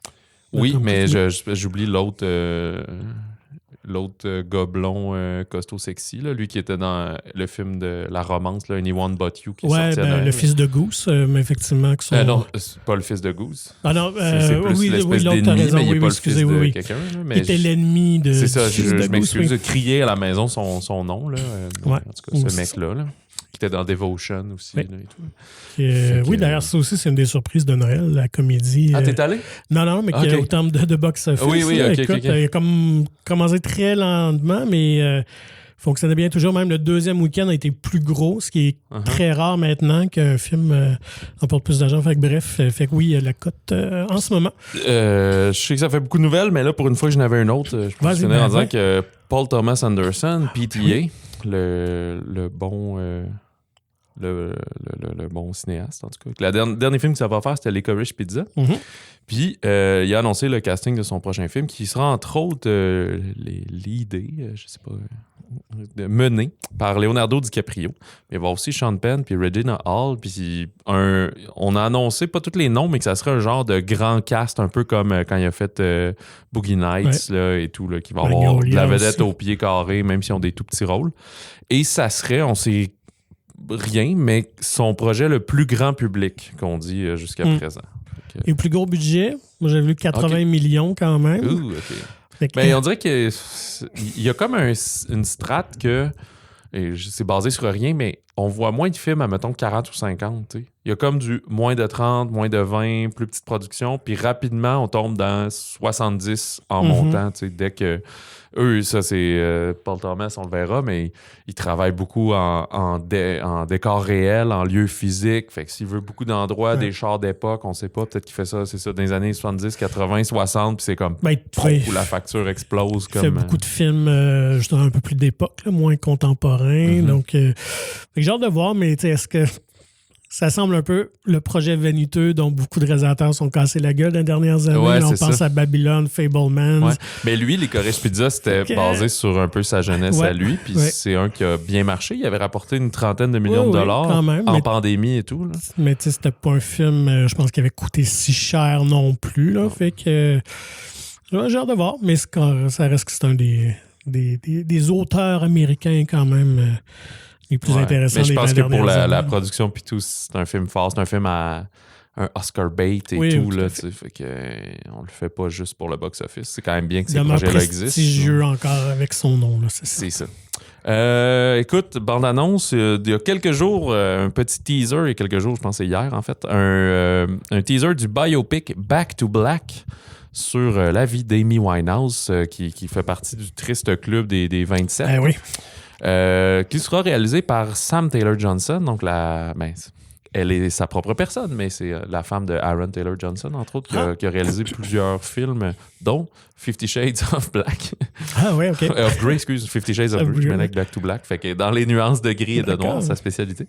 Oui, mais j'oublie l'autre gobelon costaud sexy, là, lui qui était dans le film de la romance, là, Anyone But You, qui est sorti le fils de Goose, mais effectivement... non, c'est pas le fils de Goose. Ah non, c'est plus l'espèce d'ennemi, mais il n'est pas le fils de quelqu'un. Là, mais il était l'ennemi de... C'est ça, je m'excuse de crier à la maison son nom, là. En tout cas, ce mec-là, là. Qui était dans Devotion aussi. Oui, là, et tout. Oui, d'ailleurs, ça aussi, c'est une des surprises de Noël, la comédie. Ah, t'es allé? Non, mais au terme de box-office. Oui, écoute, il a comme commencé très lentement, mais fonctionnait bien toujours. Même le deuxième week-end a été plus gros, ce qui est très rare maintenant qu'un film emporte plus d'argent. Fait que bref, fait que oui, il y a la cote en ce moment. Je sais que ça fait beaucoup de nouvelles, mais là, pour une fois que j'en avais une autre, je me souvenais en disant que Paul Thomas Anderson, PTA, le bon... Le bon cinéaste, en tout cas. Le dernier film qu'il va faire, c'était Licorice Pizza. Puis, il a annoncé le casting de son prochain film, qui sera entre autres l'idée, je sais pas, mené par Leonardo DiCaprio. Il va y avoir aussi Sean Penn, puis Regina Hall. Puis, on a annoncé, pas tous les noms, mais que ça serait un genre de grand cast, un peu comme quand il a fait Boogie Nights là, et tout, là, qui va avoir de la vedette au pied carré, même s'ils ont des tout petits rôles. Et ça serait, on sait rien, mais son projet le plus grand public qu'on dit jusqu'à présent. Et le plus gros budget, moi j'avais vu 80 millions quand même. Mais on dirait qu'il y a comme une strate que, et c'est basé sur rien, mais on voit moins de films à, mettons, 40 ou 50. T'sais. Il y a comme du moins de 30, moins de 20, plus petite production, puis rapidement, on tombe dans 70 en montant, dès que... Eux, ça, c'est Paul Thomas, on le verra, mais il travaille beaucoup en décor réel, en lieu physique. Fait que s'il veut beaucoup d'endroits, des chars d'époque, on sait pas, peut-être qu'il fait ça, c'est ça, dans les années 70, 80, 60, puis c'est comme où la facture explose. Il fait beaucoup de films justement un peu plus d'époque, là, moins contemporains. Donc, j'ai hâte de voir, mais est-ce que ça semble un peu le projet vaniteux dont beaucoup de réalisateurs sont cassés la gueule dans les dernières années. Ouais, on pense à Babylon, Fablemans. Ouais. Mais lui, Licorice Pizza, c'était basé sur un peu sa jeunesse à lui. Puis c'est un qui a bien marché. Il avait rapporté une trentaine de millions de dollars quand même, en pandémie et tout. Là. Mais tu sais, c'était pas un film, je pense, qui avait coûté si cher non plus. Là. Fait que j'ai hâte de voir. Mais ça reste que c'est un des auteurs américains quand même... les plus intéressants. Mais je pense que pour la production puis tout, c'est un film fort, c'est un film à un Oscar bait et tout là, fait que on le fait pas juste pour le box-office. C'est quand même bien que ces projets-là existent. C'est prestigieux encore avec son nom là, c'est ça. Écoute, bande-annonce, il y a quelques jours, un petit teaser, il y a quelques jours, je pense que c'est hier en fait, un teaser du biopic Back to Black sur la vie d'Amy Winehouse qui fait partie du triste club des 27. Ah oui. Qui sera réalisé par Sam Taylor Johnson. Donc, elle est sa propre personne, mais c'est la femme de Aaron Taylor Johnson, entre autres, qui a réalisé plusieurs films, dont 50 Shades of Black. Ah oui, OK. Of Grey, excuse, 50 Shades of Grey, je mets avec Back to Black. Fait que dans les nuances de gris et de noir, sa spécialité.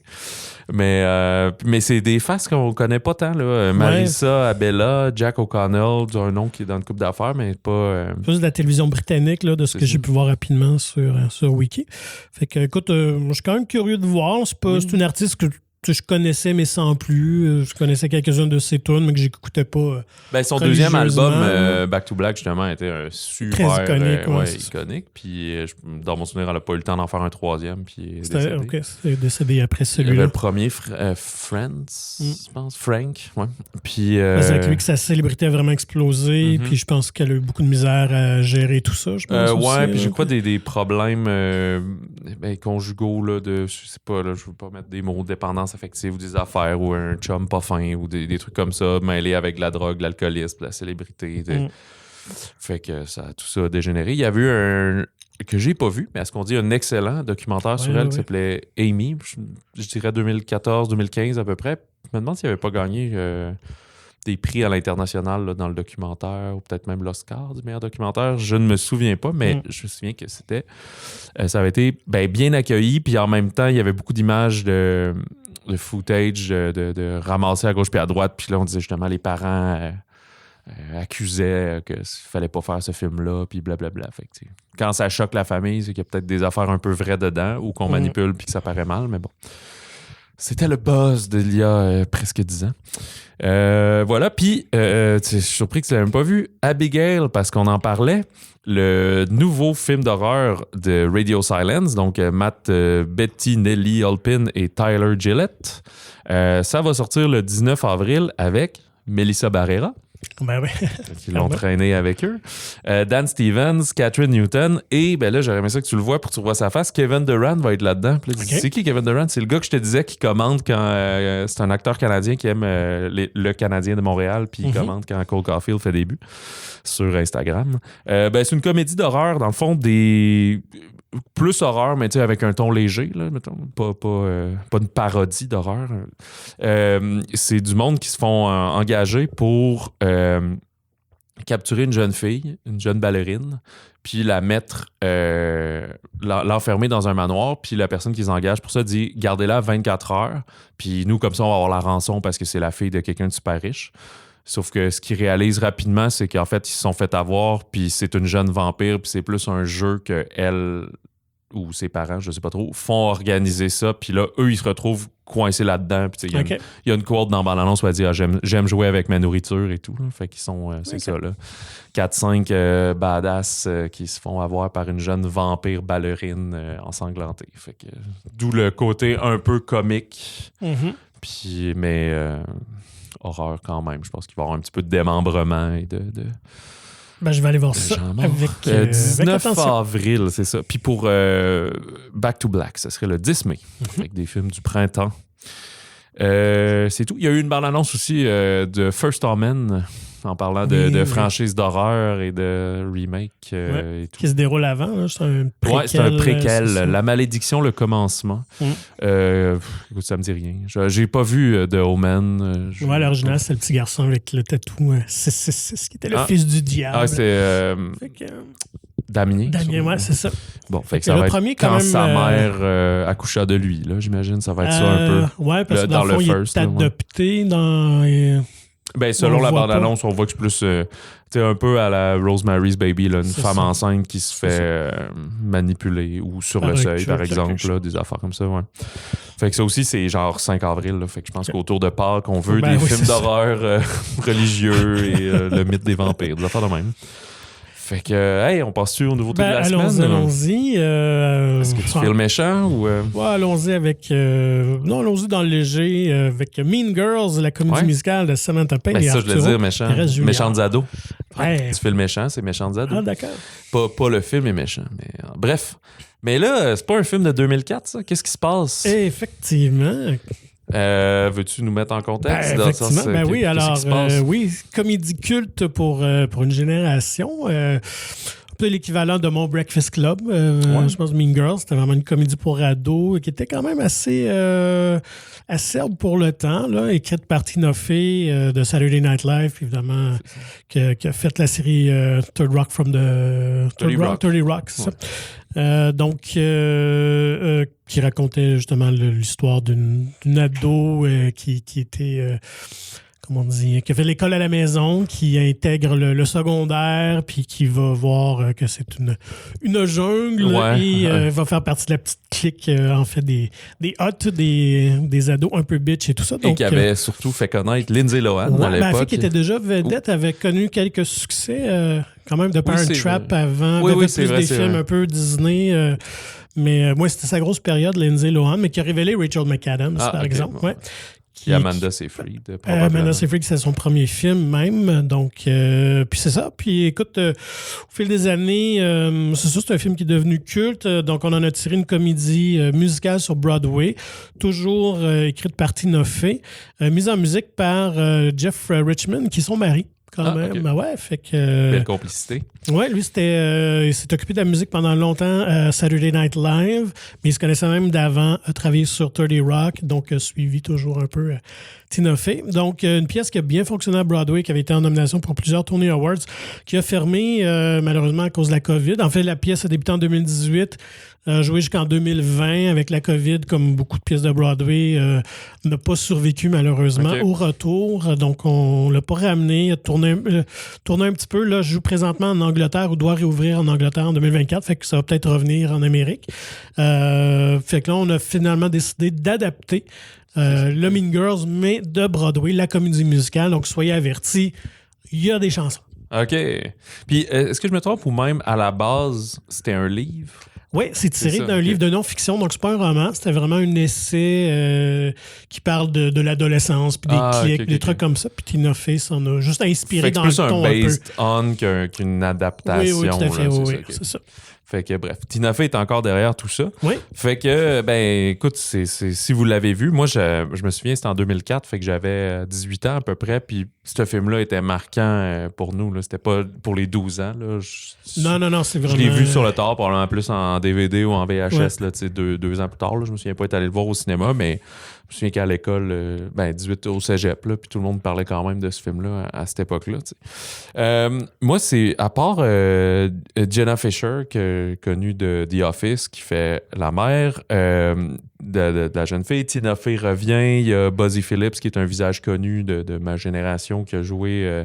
Mais c'est des faces qu'on connaît pas tant, là. Marissa Abella, Jack O'Connell, un nom qui est dans le couple d'affaires, mais pas... Plus de la télévision britannique, là, de ce que j'ai pu voir rapidement sur Wiki. Fait que, écoute, moi, je suis quand même curieux de voir. C'est une artiste que je connaissais, mais sans plus. Je connaissais quelques-unes de ses tunes, mais que j'écoutais pas. Son deuxième album, Back to Black, justement, était un super... Très iconique. Iconique. Puis, dans mon souvenir, elle n'a pas eu le temps d'en faire un troisième. Puis, c'est décédé après celui-là. Il y avait le premier, Friends, je pense. Frank, ouais. Puis... c'est avec lui que sa célébrité a vraiment explosé. Puis, je pense qu'elle a eu beaucoup de misère à gérer tout ça, je pense. Puis je crois des problèmes conjugaux, là, je sais pas, là, je veux pas mettre des mots, dépendance affective ou des affaires ou un chum pas fin ou des trucs comme ça, mêlés avec la drogue, l'alcoolisme, la célébrité. Fait que tout ça a dégénéré. Il y avait eu un que j'ai pas vu, mais à ce qu'on dit, un excellent documentaire sur elle qui s'appelait Amy, je dirais 2014-2015 à peu près. Je me demande s'il avait pas gagné des prix à l'international là, dans le documentaire, ou peut-être même l'Oscar du meilleur documentaire. Je ne me souviens pas, mais je me souviens que ça avait été bien accueilli, puis en même temps, il y avait beaucoup d'images de footage de ramasser à gauche puis à droite, puis là, on disait justement, les parents accusaient qu'il fallait pas faire ce film-là, puis blablabla. Fait que, quand ça choque la famille, c'est qu'il y a peut-être des affaires un peu vraies dedans, ou qu'on manipule puis que ça paraît mal, mais bon. C'était le buzz d'il y a presque 10 ans. Voilà, puis je suis surpris que tu l'aies même pas vu. Abigail, parce qu'on en parlait, le nouveau film d'horreur de Radio Silence, donc Matt Betty, Nelly Alpin et Tyler Gillett. Ça va sortir le 19 avril avec Melissa Barrera. Ben oui. Qui l'ont traîné avec eux. Dan Stevens, Catherine Newton et là, j'aurais aimé ça que tu le vois pour que tu vois sa face. Kevin Durant va être là-dedans. C'est qui Kevin Durant? C'est le gars que je te disais qui commande quand... c'est un acteur canadien qui aime le Canadien de Montréal puis il commande quand Cole Caulfield fait début sur Instagram. C'est une comédie d'horreur, dans le fond, plus horreur, mais avec un ton léger, là, mettons, pas une parodie d'horreur. C'est du monde qui se font engager pour capturer une jeune fille, une jeune ballerine, puis la mettre, l'enfermer dans un manoir, puis la personne qui les engage pour ça dit « Gardez-la 24 heures, puis nous, comme ça, on va avoir la rançon parce que c'est la fille de quelqu'un de super riche. » Sauf que ce qu'ils réalisent rapidement, c'est qu'en fait, ils se sont fait avoir, puis c'est une jeune vampire, puis c'est plus un jeu que elle ou ses parents, je sais pas trop, font organiser ça, puis là, eux, ils se retrouvent coincés là-dedans. Puis il y a une quote dans Bande-annonce où elle dit j'aime jouer avec ma nourriture et tout. Là. Fait qu'ils sont, c'est ça, là. 4-5 badass qui se font avoir par une jeune vampire ballerine ensanglantée. Fait que, d'où le côté un peu comique, puis mais horreur quand même. Je pense qu'il va y avoir un petit peu de démembrement et de je vais aller voir ça avec 19 avril, c'est ça. Puis pour Back to Black, ce serait le 10 mai, avec des films du printemps. C'est tout. Il y a eu une bande-annonce aussi de First Omen, en parlant de franchise d'horreur et de remake. Et tout. Qui se déroule avant, là. C'est un préquel. Ouais, c'est un préquel. La malédiction, le commencement. Écoute, ça me dit rien. J'ai pas vu The Omen. L'original, c'est le petit garçon avec le tatou 666, qui était le fils du diable. Ah, c'est... Damien, ouais, c'est ça. Bon, fait que ça va être quand sa mère accoucha de lui, là, j'imagine. Ça va être ça un peu. Ouais, parce que dans le fond, il est adopté dans... selon la bande-annonce, on voit que c'est plus un peu à la Rosemary's Baby, là, une femme enceinte qui se fait manipuler ou sur le seuil, par exemple, là, des affaires comme ça. Ouais. Fait que ça aussi, c'est genre 5 avril. Là, fait que je pense qu'autour de Pâques, on veut des films d'horreur religieux et le mythe des vampires, des affaires de même. Fait que, on passe-tu au nouveauté de la semaine? Allons-y. Est-ce que tu fais le méchant ou... Ouais, allons-y avec... non, allons-y dans le léger avec Mean Girls, la comédie musicale de Samantha Payne et ça, Arturo. je voulais dire méchant de ados. Ouais. Tu fais le méchant, c'est méchant de ados. Ah, d'accord. Pas le film est méchant, mais bref. Mais là, c'est pas un film de 2004, ça? Qu'est-ce qui se passe? Effectivement. Veux-tu nous mettre en contexte? Effectivement, oui. Alors, comédie culte pour une génération. Un peu l'équivalent de mon Breakfast Club. Je pense que Mean Girls, c'était vraiment une comédie pour ados qui était quand même assez acerbe pour le temps, là, écrite par Tina Fey de Saturday Night Live, évidemment, qui a fait la série Third Rock from the... 30 Rock, c'est ça. Donc, qui racontait justement l'histoire d'une ado qui était comme on dit, qui a fait l'école à la maison, qui intègre le secondaire, puis qui va voir que c'est une jungle et va faire partie de la petite clique, en fait, des hots, des ados un peu bitch et tout ça. Donc, et qui avait surtout fait connaître Lindsay Lohan à l'époque. La fille qui était déjà vedette avait connu quelques succès quand même de Parent Trap avant. C'est plus des films un peu Disney. Mais moi, c'était sa grosse période, Lindsay Lohan, mais qui a révélé Rachel McAdams, par exemple. Bon. Ouais. Qui Amanda Seyfried. Amanda Seyfried, c'est son premier film même. Donc, puis c'est ça. Puis écoute, au fil des années, c'est ça, c'est un film qui est devenu culte. Donc, on en a tiré une comédie musicale sur Broadway, toujours écrite par Tina Fey, mise en musique par Jeff Richman, qui est son mari. Quand même. Okay. Ben ouais, fait que. Belle complicité. Ouais, lui, il s'est occupé de la musique pendant longtemps à Saturday Night Live, mais il se connaissait même d'avant, a travaillé sur 30 Rock, donc a suivi toujours un peu Tina Fey. Donc, une pièce qui a bien fonctionné à Broadway, qui avait été en nomination pour plusieurs Tony Awards, qui a fermé malheureusement à cause de la COVID. En fait, la pièce a débuté en 2018. Joué jusqu'en 2020 avec la COVID, comme beaucoup de pièces de Broadway, n'a pas survécu malheureusement au retour. Donc, on ne l'a pas ramené, tourné un petit peu. Là, je joue présentement en Angleterre ou doit réouvrir en Angleterre en 2024. Fait que ça va peut-être revenir en Amérique. Fait que là, on a finalement décidé d'adapter le Mean Girls, mais de Broadway, la comédie musicale. Donc, soyez avertis, il y a des chansons. OK. Puis, est-ce que je me trompe ou même à la base, c'était un livre? Oui, c'est tiré d'un livre de non-fiction, donc c'est pas un roman, c'était vraiment un essai qui parle de l'adolescence, puis des clics, des trucs comme ça, puis Tina Fey s'en a juste inspiré dans le ton un peu. C'est plus un based on qu'une adaptation. Oui, tout à fait, là, c'est ça. Fait que bref, Tina Fey est encore derrière tout ça. Oui. Fait que, ben écoute, si vous l'avez vu, moi je me souviens, c'était en 2004, fait que j'avais 18 ans à peu près, puis ce film-là était marquant pour nous. Là. C'était pas pour les 12 ans. Là. Non, c'est vraiment... Je l'ai vu sur le tard, probablement plus en DVD ou en VHS, là, deux ans plus tard. Là. Je me souviens pas être allé le voir au cinéma, mais je me souviens qu'à l'école, 18 au cégep, là, puis tout le monde parlait quand même de ce film-là à cette époque-là. Moi, c'est à part Jenna Fisher, connue de The Office, qui fait la mère de la jeune fille. Tina Fey revient. Il y a Busy Phillips, qui est un visage connu de ma génération, qui a joué...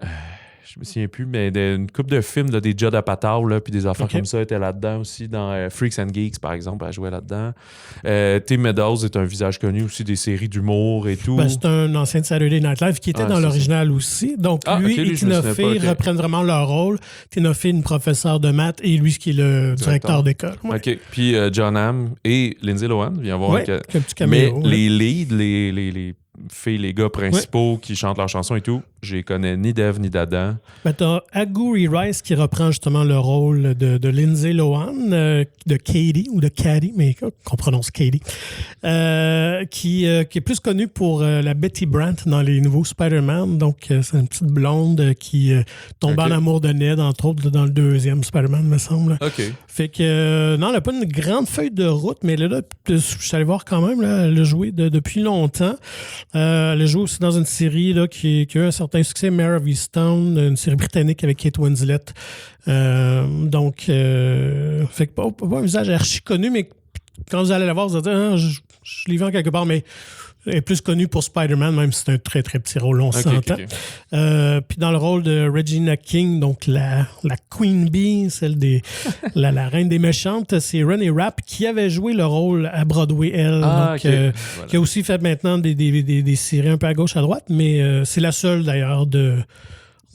je me souviens plus, mais une couple de films, là, des Judd Apatow, là, puis des affaires comme ça, étaient là-dedans aussi. Dans Freaks and Geeks, par exemple, elle jouait là-dedans. Tim Meadows est un visage connu aussi des séries d'humour et tout. Ben, c'est un ancien de Saturday Night Live qui était dans l'original aussi. Donc, lui et Tina Fey reprennent vraiment leur rôle. Tina Fey, une professeure de maths, et lui, qui est le directeur d'école. Ouais. OK. Puis John Hamm et Lindsay Lohan, viens voir. Un petit caméo. Mais les leads, les filles, les gars principaux qui chantent leurs chansons et tout, je les connais ni d'Ève ni d'Adam. Ben, t'as Aguri Rice qui reprend justement le rôle de Lindsay Lohan, de Katie, ou de Caddy, mais qu'on prononce Katie, qui est plus connue pour la Betty Brant dans les nouveaux Spider-Man. Donc, c'est une petite blonde qui tombe en amour de Ned, entre autres, dans le deuxième Spider-Man, me semble. OK. Fait que, non, elle n'a pas une grande feuille de route, mais là, je suis allé voir quand même, là, elle a joué depuis longtemps. Elle a joué aussi dans une série là, qui a eu un certain succès, Mare of Easttown, une série britannique avec Kate Winslet. Donc, fait que pas un visage archi connu, mais quand vous allez la voir, vous allez dire, je l'ai vu en quelque part, mais elle est plus connue pour Spider-Man, même si c'est un très, très petit rôle, on s'entend. Okay. Puis dans le rôle de Regina King, donc la Queen Bee, celle la reine des méchantes, c'est Renée Rapp qui avait joué le rôle à Broadway, elle. Qui a aussi fait maintenant des séries un peu à gauche, à droite, mais c'est la seule d'ailleurs de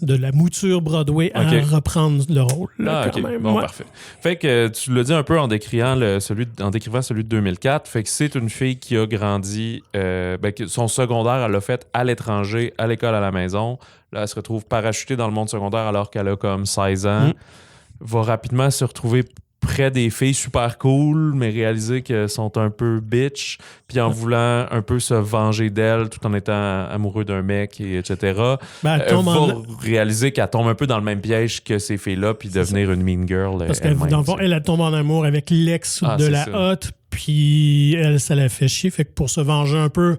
la mouture Broadway à reprendre le rôle. Là, quand même. Bon, parfait. Fait que tu l'as dit un peu en décrivant celui de 2004. Fait que c'est une fille qui a grandi, son secondaire, elle l'a fait à l'étranger, à l'école à la maison. Là, elle se retrouve parachutée dans le monde secondaire alors qu'elle a comme 16 ans. Va rapidement se retrouver près des filles super cool, mais réaliser qu'elles sont un peu bitch, puis en voulant un peu se venger d'elles tout en étant amoureux d'un mec, etc. Elle va réaliser qu'elle tombe un peu dans le même piège que ces filles-là, puis devenir une mean girl. Parce qu'elle elle tombe en amour avec l'ex de la hotte, puis elle, ça la fait chier. Fait que pour se venger un peu,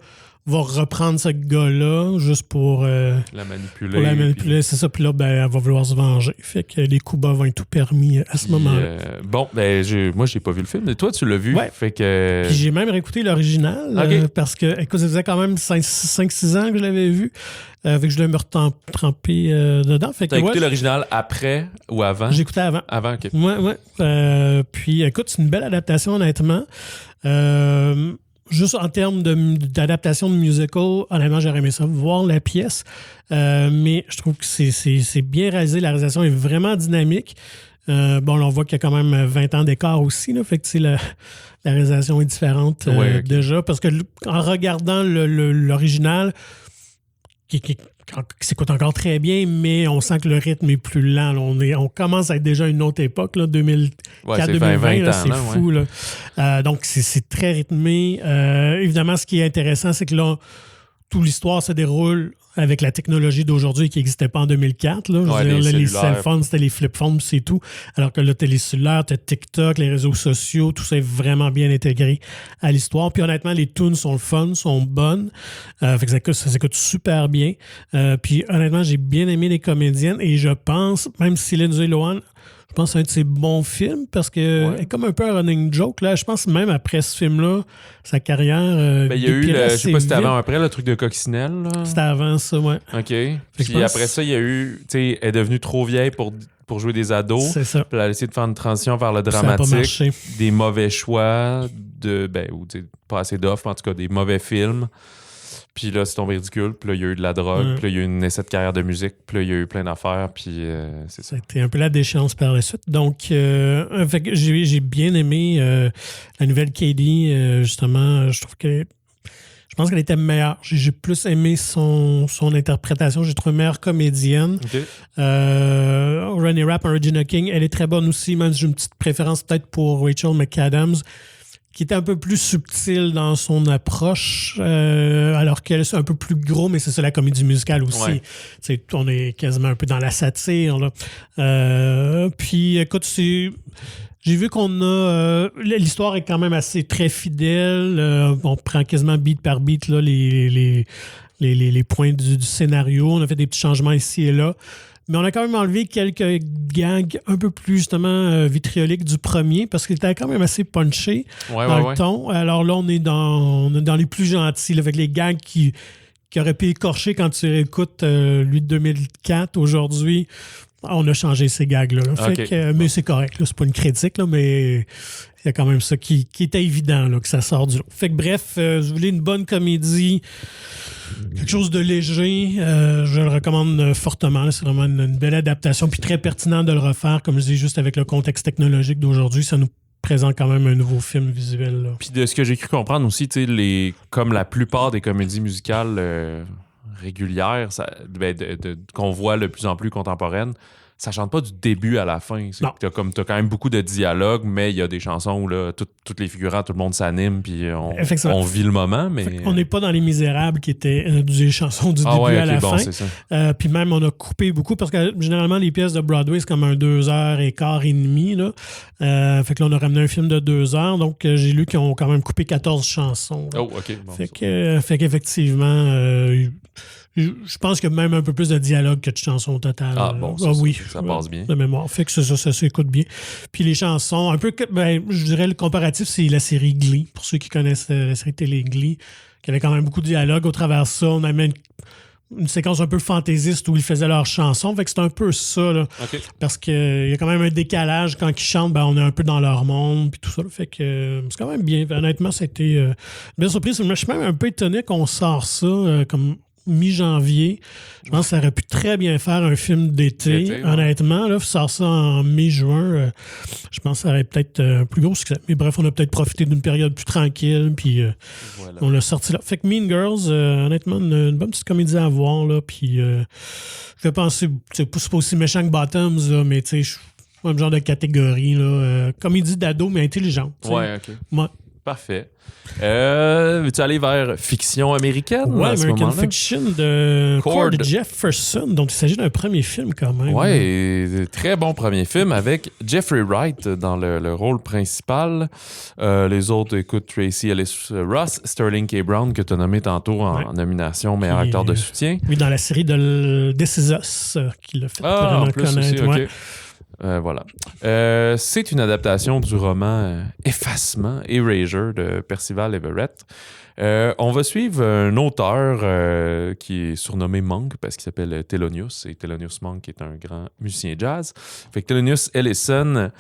va reprendre ce gars-là juste pour la manipuler. Pour la manipuler, puis... c'est ça. Puis là, elle va vouloir se venger. Fait que les coups bas vont être tout permis à ce moment-là. Moi, j'ai pas vu le film, mais toi, tu l'as vu. Ouais. Fait que... Puis j'ai même réécouté l'original parce que, écoute, ça faisait quand même 5-6 ans que je l'avais vu. Fait que je devais me retremper dedans. Fait que, t'as écouté l'original après ou avant? J'ai écouté avant. Avant, OK. Ouais. Puis écoute, c'est une belle adaptation, honnêtement. Juste en termes d'adaptation de musical, honnêtement, j'aurais aimé ça, voir la pièce. Mais je trouve que c'est bien réalisé. La réalisation est vraiment dynamique. On voit qu'il y a quand même 20 ans d'écart aussi. Là, fait que la réalisation est différente déjà. Parce que en regardant l'original, qui s'écoute encore très bien, mais on sent que le rythme est plus lent. Là. On commence à être déjà à une autre époque, 2004-2020, c'est fou. Là. Donc, c'est très rythmé. Évidemment, ce qui est intéressant, c'est que là, toute l'histoire se déroule avec la technologie d'aujourd'hui qui n'existait pas en 2004. Là. Les cell phones, c'était les flip phones, c'est tout. Alors que là, t'as les cellulaires, t'as TikTok, les réseaux sociaux, tout ça est vraiment bien intégré à l'histoire. Puis honnêtement, les tunes sont fun, sont bonnes. Fait que ça s'écoute super bien. Puis honnêtement, j'ai bien aimé les comédiennes et je pense, même si Lindsay Lohan, je pense que c'est un de ses bons films parce que est comme un peu un running joke. Là. Je pense même après ce film-là, sa carrière. Il y a eu, je sais pas si c'était avant ou après, le truc de Coccinelle. Là. C'était avant ça, ouais. OK. Puis après ça, il y a eu, tu sais, elle est devenue trop vieille pour jouer des ados. C'est ça. Puis elle a essayé de faire une transition vers le dramatique. Ça a pas marché. Des mauvais choix, ou pas assez d'offres, en tout cas, des mauvais films. Puis là, c'est tombé ridicule. Puis là, il y a eu de la drogue. Puis là, il y a eu une essai de carrière de musique. Puis là, il y a eu plein d'affaires. Puis c'est ça. C'était un peu la déchéance par la suite. Donc, fait que j'ai bien aimé la nouvelle Katie. Justement, je pense qu'elle était meilleure. J'ai plus aimé son interprétation. J'ai trouvé meilleure comédienne. Okay. Ronnie Rapp, Regina King, elle est très bonne aussi. Même si j'ai une petite préférence peut-être pour Rachel McAdams, qui était un peu plus subtile dans son approche, alors qu'elle est un peu plus gros, mais c'est ça la comédie musicale aussi. Ouais. On est quasiment un peu dans la satire. Là. Puis écoute, j'ai vu qu'on a... l'histoire est quand même assez très fidèle. On prend quasiment beat par beat là, les points du scénario. On a fait des petits changements ici et là. Mais on a quand même enlevé quelques gags un peu plus justement vitrioliques du premier parce qu'il était quand même assez punché dans le ton. Alors là, on est dans les plus gentils, là, avec les gags qui auraient pu écorcher quand tu écoutes lui de 2004 aujourd'hui. On a changé ces gags-là. Okay. Mais c'est correct. Là, c'est pas une critique, là, mais il y a quand même ça qui était évident là, que ça sort du lot. Fait que bref, vous voulez une bonne comédie, quelque chose de léger, je le recommande fortement. Là. C'est vraiment une belle adaptation, puis très pertinent de le refaire, comme je dis, juste avec le contexte technologique d'aujourd'hui. Ça nous présente quand même un nouveau film visuel. Là. Puis de ce que j'ai cru comprendre aussi, comme la plupart des comédies musicales régulières, qu'on voit de plus en plus contemporaines, ça chante pas du début à la fin. T'as quand même beaucoup de dialogues, mais il y a des chansons où là, toutes les figurants, tout le monde s'anime, puis on vit le moment. Mais on n'est pas dans Les Misérables qui étaient des chansons du début à la fin. C'est ça. Puis même, on a coupé beaucoup parce que généralement, les pièces de Broadway, c'est comme un 2h15 et demie. Là. Fait que là, on a ramené un film de 2 heures. Donc, j'ai lu qu'ils ont quand même coupé 14 chansons. Là. Oh, OK. Bon, fait qu'effectivement... je pense qu'il y a même un peu plus de dialogue que de chansons au total. Ah bon, ça passe bien. De mémoire. Fait que ça s'écoute bien. Puis les chansons, un peu, je dirais le comparatif, c'est la série Glee. Pour ceux qui connaissent la série télé Glee, qui avait quand même beaucoup de dialogue. Au travers de ça, on avait une séquence un peu fantaisiste où ils faisaient leurs chansons. Fait que c'est un peu ça. Là, okay. Parce qu'il y a quand même un décalage. Quand ils chantent, on est un peu dans leur monde. Puis tout ça. Là, fait que c'est quand même bien. Honnêtement, c'était une belle surprise. Je suis même un peu étonné qu'on sort ça comme mi-janvier. Je pense que ça aurait pu très bien faire un film d'été. Honnêtement, là, sort ça en mai-juin. Je pense que ça aurait peut-être un plus gros succès. Mais bref, on a peut-être profité d'une période plus tranquille, puis on l'a sorti là. Fait que Mean Girls, honnêtement, une bonne petite comédie à voir, là, puis je vais penser, c'est pas aussi méchant que Bottoms, là, mais tu sais, un genre de catégorie, là, comédie d'ado, mais intelligente. Ouais, OK. Ouais. Parfait. Veux-tu aller vers fiction américaine? Ouais, American Fiction de Cord Jefferson, dont il s'agit d'un premier film quand même. Ouais, très bon premier film avec Jeffrey Wright dans le rôle principal. Les autres, écoute, Tracy Ellis Ross, Sterling K. Brown, que tu as nommé tantôt en nomination meilleur acteur de soutien. Oui, dans la série de This Is Us, qu'il a fait vraiment en plus connaître. aussi, OK. Voilà. C'est une adaptation du roman Effacement, Erasure de Percival Everett. On va suivre un auteur qui est surnommé Monk parce qu'il s'appelle Thelonious, et Thelonious Monk est un grand musicien jazz. Fait que Thelonious Ellison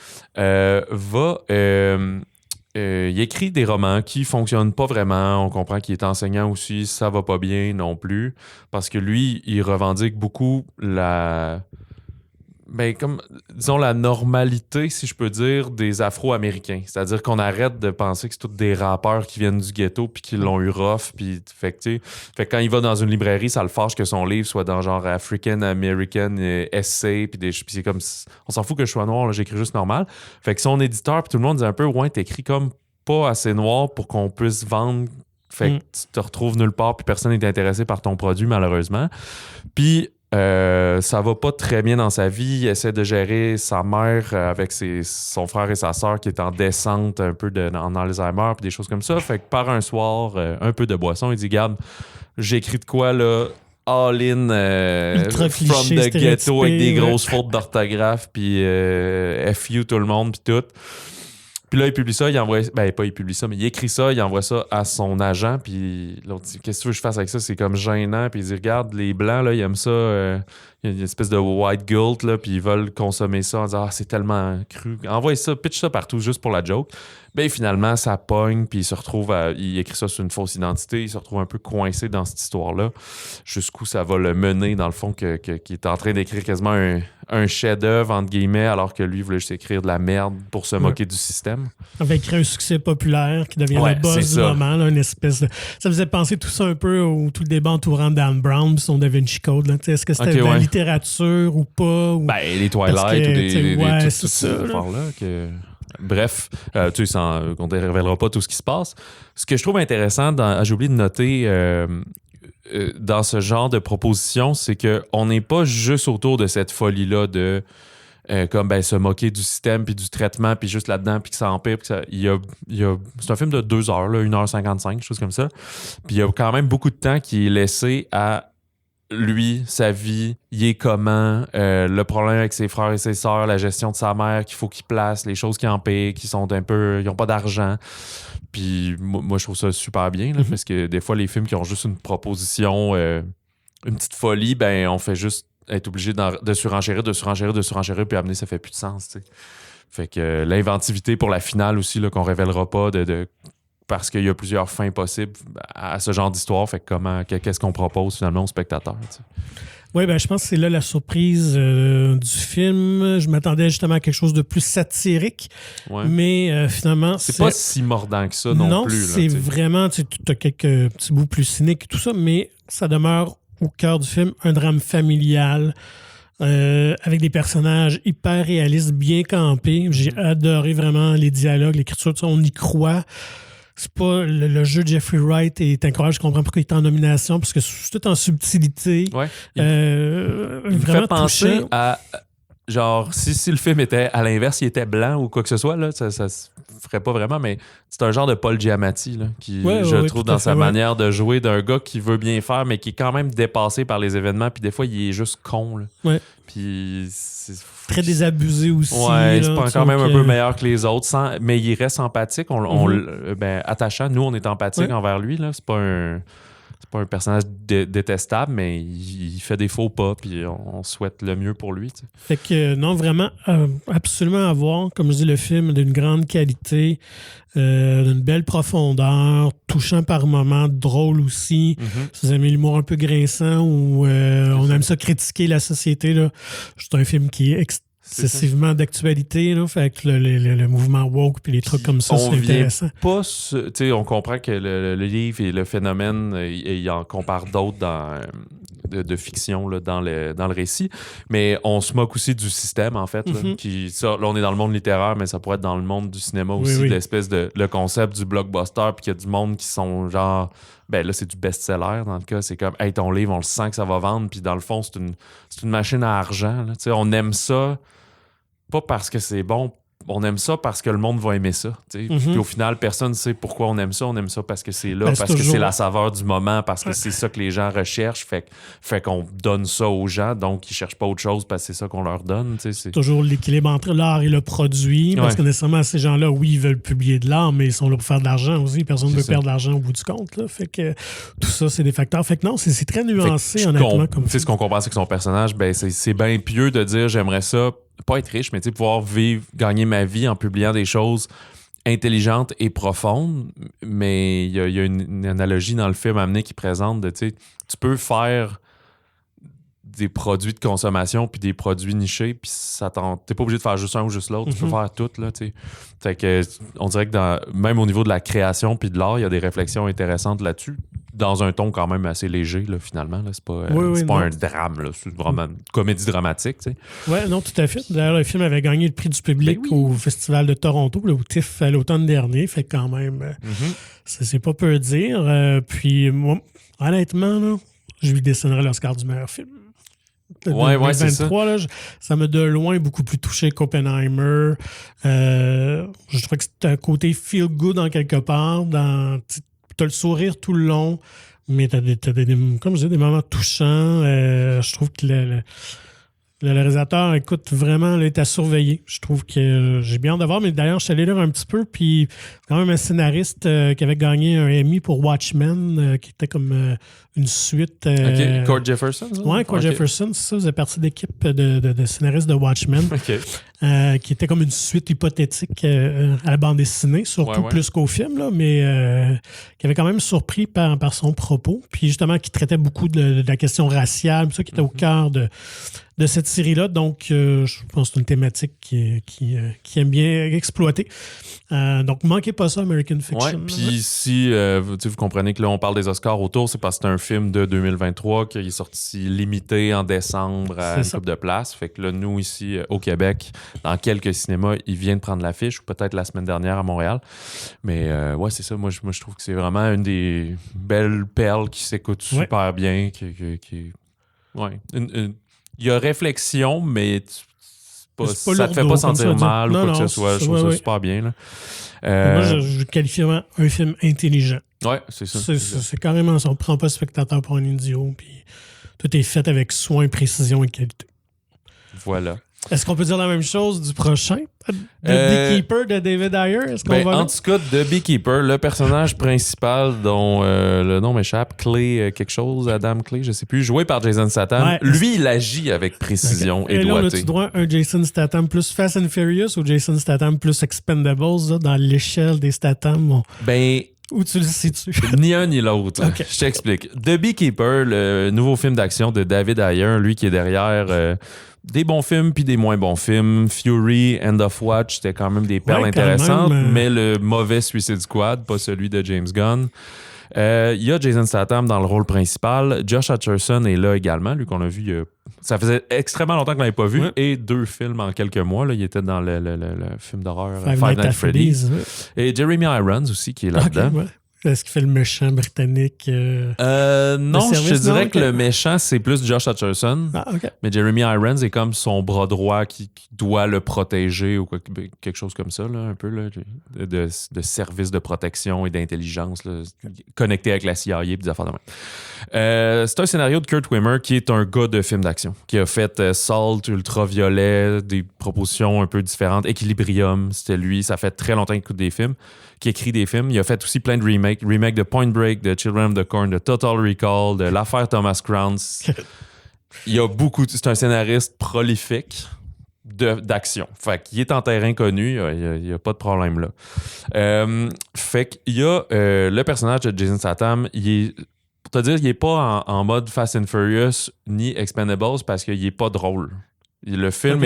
il écrit des romans qui fonctionnent pas vraiment. On comprend qu'il est enseignant aussi, ça va pas bien non plus, parce que lui, il revendique beaucoup disons la normalité, si je peux dire, des Afro-Américains. C'est-à-dire qu'on arrête de penser que c'est tous des rappeurs qui viennent du ghetto puis qui l'ont eu rough. Puis, fait que quand il va dans une librairie, ça le fâche que son livre soit dans genre African American Essay. Puis c'est comme... On s'en fout que je sois noir, là, j'écris juste normal. Fait que son éditeur, puis tout le monde dit un peu, ouais, t'écris comme pas assez noir pour qu'on puisse vendre. Fait que tu te retrouves nulle part puis personne n'est intéressé par ton produit, malheureusement. Puis... ça va pas très bien dans sa vie. Il essaie de gérer sa mère avec son frère et sa sœur qui est en descente un peu en Alzheimer puis des choses comme ça. Fait que par un soir, un peu de boisson, il dit, garde, j'écris de quoi là, all in from the ghetto avec des grosses fautes d'orthographe puis FU tout le monde puis tout. Puis là, il publie ça, il publie ça, mais il écrit ça, il envoie ça à son agent, puis l'autre dit, qu'est-ce que tu veux que je fasse avec ça? C'est comme gênant, puis il dit, regarde, les Blancs, là, ils aiment ça, il y a une espèce de white guilt, là, puis ils veulent consommer ça en disant, c'est tellement cru. Envoie ça, pitch ça partout, juste pour la joke. Ben finalement, ça pogne, puis il écrit ça sur une fausse identité, il se retrouve un peu coincé dans cette histoire-là, jusqu'où ça va le mener, dans le fond, qu'il est en train d'écrire quasiment un chef-d'œuvre, entre guillemets, alors que lui voulait juste écrire de la merde pour se moquer du système. Avec créer un succès populaire qui devient le buzz du moment, là, une espèce de... Ça faisait penser tout ça un peu au tout le débat entourant Dan Brown et son Da Vinci Code. Là. Est-ce que c'était de la littérature ou pas? Ou... les Twilight ou tout ça, là. Bref, on ne révélera pas tout ce qui se passe. Ce que je trouve intéressant, j'ai oublié de noter dans ce genre de proposition, c'est qu'on n'est pas juste autour de cette folie-là de se moquer du système puis du traitement puis juste là-dedans puis que ça empire. C'est un film de 2 heures, là, 1h55, quelque chose comme ça. Puis il y a quand même beaucoup de temps qui est laissé à lui, sa vie, il est comment, le problème avec ses frères et ses sœurs, la gestion de sa mère qu'il faut qu'il place, les choses qui empirent, qui sont un peu... Ils n'ont pas d'argent. Puis moi, je trouve ça super bien, là, parce que des fois, les films qui ont juste une proposition, une petite folie, on fait juste être obligé de surenchérir, puis amener, ça fait plus de sens, tu sais. Fait que l'inventivité pour la finale aussi, là, qu'on révélera pas parce qu'il y a plusieurs fins possibles à ce genre d'histoire. Fait que qu'est-ce qu'on propose finalement aux spectateurs? T'sais? Oui, je pense que c'est là la surprise du film. Je m'attendais justement à quelque chose de plus satirique, mais finalement... C'est pas si mordant que ça non plus. Non, c'est vraiment... Tu as quelques petits bouts plus cyniques et tout ça, mais ça demeure au cœur du film un drame familial avec des personnages hyper réalistes, bien campés. J'ai adoré vraiment les dialogues, l'écriture, on y croit. C'est pas le jeu de Jeffrey Wright est incroyable. Je comprends pourquoi il est en nomination, parce que c'est tout en subtilité. Ouais. Il me fait penser à... Genre, si le film était à l'inverse, il était blanc ou quoi que ce soit, là, ça se ferait pas vraiment, mais c'est un genre de Paul Giamatti, là, qui, je trouve, dans sa manière de jouer, d'un gars qui veut bien faire, mais qui est quand même dépassé par les événements, puis des fois, il est juste con, là. Ouais. Puis c'est... Très désabusé aussi. Ouais, c'est quand même un peu meilleur que les autres, mais il reste empathique, attachant. Nous, on est empathique envers lui, là. C'est pas un personnage détestable, mais il fait des faux pas, puis on souhaite le mieux pour lui. T'sais. Fait que, non, vraiment, absolument à voir. Comme je dis, le film d'une grande qualité, d'une belle profondeur, touchant par moments, drôle aussi. Si vous aimez l'humour un peu grinçant ou on aime ça critiquer la société, là, c'est un film qui est excessivement d'actualité. Là, fait que le mouvement woke puis les trucs comme ça, c'est intéressant. On comprend que le livre et le phénomène, il en compare d'autres de fiction là, dans le récit, mais on se moque aussi du système, en fait. Là, là, on est dans le monde littéraire, mais ça pourrait être dans le monde du cinéma aussi, l'espèce de le concept du blockbuster, puis qu'il y a du monde qui sont genre... Ben là, c'est du best-seller, dans le cas. C'est comme, hey, ton livre, on le sent que ça va vendre, puis dans le fond, c'est une machine à argent. Là. On aime ça, pas parce que c'est bon, on aime ça parce que le monde va aimer ça. Puis au final, personne ne sait pourquoi on aime ça parce que c'est là, parce que c'est la saveur du moment, parce que c'est ça que les gens recherchent, fait qu'on donne ça aux gens, donc ils cherchent pas autre chose parce que c'est ça qu'on leur donne. C'est toujours l'équilibre entre l'art et le produit, parce que nécessairement ces gens-là, oui, ils veulent publier de l'art, mais ils sont là pour faire de l'argent aussi. Personne ne veut perdre de l'argent au bout du compte. Là. Fait que tout ça, c'est des facteurs. Fait que non, c'est très nuancé, honnêtement. Ce qu'on comprend, c'est que son personnage, ben, c'est bien pieux de dire j'aimerais ça pas être riche, mais pouvoir gagner ma vie en publiant des choses intelligentes et profondes. Mais il y a une analogie dans le film amené qui présente de, tu peux faire des produits de consommation puis des produits nichés, puis t'es pas obligé de faire juste un ou juste l'autre, tu peux faire tout, là, tu sais. Fait que on dirait que même au niveau de la création puis de l'art, il y a des réflexions intéressantes là-dessus, dans un ton quand même assez léger, là, finalement. Là. C'est pas, pas un drame, là. C'est vraiment une comédie dramatique, tu sais. Oui, non, tout à fait. D'ailleurs, le film avait gagné le prix du public au Festival de Toronto, au TIFF à l'automne dernier, fait quand même, c'est pas peu dire. Puis moi, honnêtement, là, je lui dessinerais l'Oscar du meilleur film. C'est ça. Là, ça m'a de loin beaucoup plus touché qu'Oppenheimer. Je trouvais que c'était un côté feel-good en quelque part. T'as le sourire tout le long, mais t'as comme je dis, des moments touchants. Je trouve que le réalisateur, écoute, vraiment, là, est à surveiller. Je trouve que j'ai bien hâte de voir, mais d'ailleurs, je suis allé lire un petit peu, puis quand même un scénariste qui avait gagné un Emmy pour Watchmen, qui était comme une suite... Cord Jefferson? Oui, Cord Jefferson, c'est ça, vous êtes partie d'équipe de scénaristes de Watchmen, qui était comme une suite hypothétique à la bande dessinée, surtout plus qu'au film, là, mais qui avait quand même surpris par son propos, puis justement qui traitait beaucoup de la question raciale, ça qui était au cœur de cette série-là. Donc, je pense que c'est une thématique qui aime bien exploiter. Donc, manquez pas ça, American Fiction. Ouais, puis si vous comprenez que là, on parle des Oscars autour, c'est parce que c'est un film de 2023 qui est sorti limité en décembre à une couple de places. Fait que là, nous, ici, au Québec, dans quelques cinémas, il vient de prendre l'affiche, ou peut-être la semaine dernière à Montréal. Mais c'est ça. Moi, je trouve que c'est vraiment une des belles perles qui s'écoute super bien. Il y a réflexion, mais ça te fait pas sentir mal ou quoi que ce soit. Je trouve ça super bien. Là. Moi, je qualifie vraiment un film intelligent. Ouais, c'est ça. C'est carrément ça. On ne prend pas le spectateur pour un idiot, puis tout est fait avec soin, précision et qualité. Voilà. Est-ce qu'on peut dire la même chose du prochain? The Beekeeper de David Ayer? En tout cas, The Beekeeper, le personnage principal dont le nom m'échappe, Clay quelque chose, Adam Clay, je sais plus, joué par Jason Statham. Lui, il agit avec précision et doigté. Là, on a-tu droit à un Jason Statham plus Fast and Furious ou Jason Statham plus Expendables là, dans l'échelle des Statham? Où tu le situes? Ni un ni l'autre. Okay. Je t'explique. The Beekeeper, le nouveau film d'action de David Ayer, lui qui est derrière des bons films puis des moins bons films. Fury, End of Watch, c'était quand même des perles intéressantes, mais le mauvais Suicide Squad, pas celui de James Gunn. Il y a Jason Statham dans le rôle principal. Josh Hutcherson est là également, lui qu'on a vu. Ça faisait extrêmement longtemps qu'on l'avait pas vu, et 2 films en quelques mois. Là, il était dans le film d'horreur Five Nights at Freddy's. Et Jeremy Irons aussi qui est là-dedans. Est-ce qu'il fait le méchant britannique? Non, je te dirais que le méchant, c'est plus Josh Hutcherson. Mais Jeremy Irons est comme son bras droit qui doit le protéger ou quelque chose comme ça, là, un peu là, de service de protection et d'intelligence là, connecté avec la CIA et des affaires de même. C'est un scénario de Kurt Wimmer qui est un gars de film d'action, qui a fait Salt, Ultraviolet, des propositions un peu différentes. Equilibrium, c'était lui. Ça fait très longtemps qu'il écoute des films, qui écrit des films. Il a fait aussi plein de remake de Point Break, de Children of the Corn, de Total Recall, de l'affaire Thomas Crown. Il y a beaucoup. C'est un scénariste prolifique d'action. Fait qu'il est en terrain connu, il n'y a pas de problème là. Fait qu'il y a le personnage de Jason Statham, pour te dire, il n'est pas en mode Fast and Furious ni Expendables parce qu'il n'est pas drôle. Le film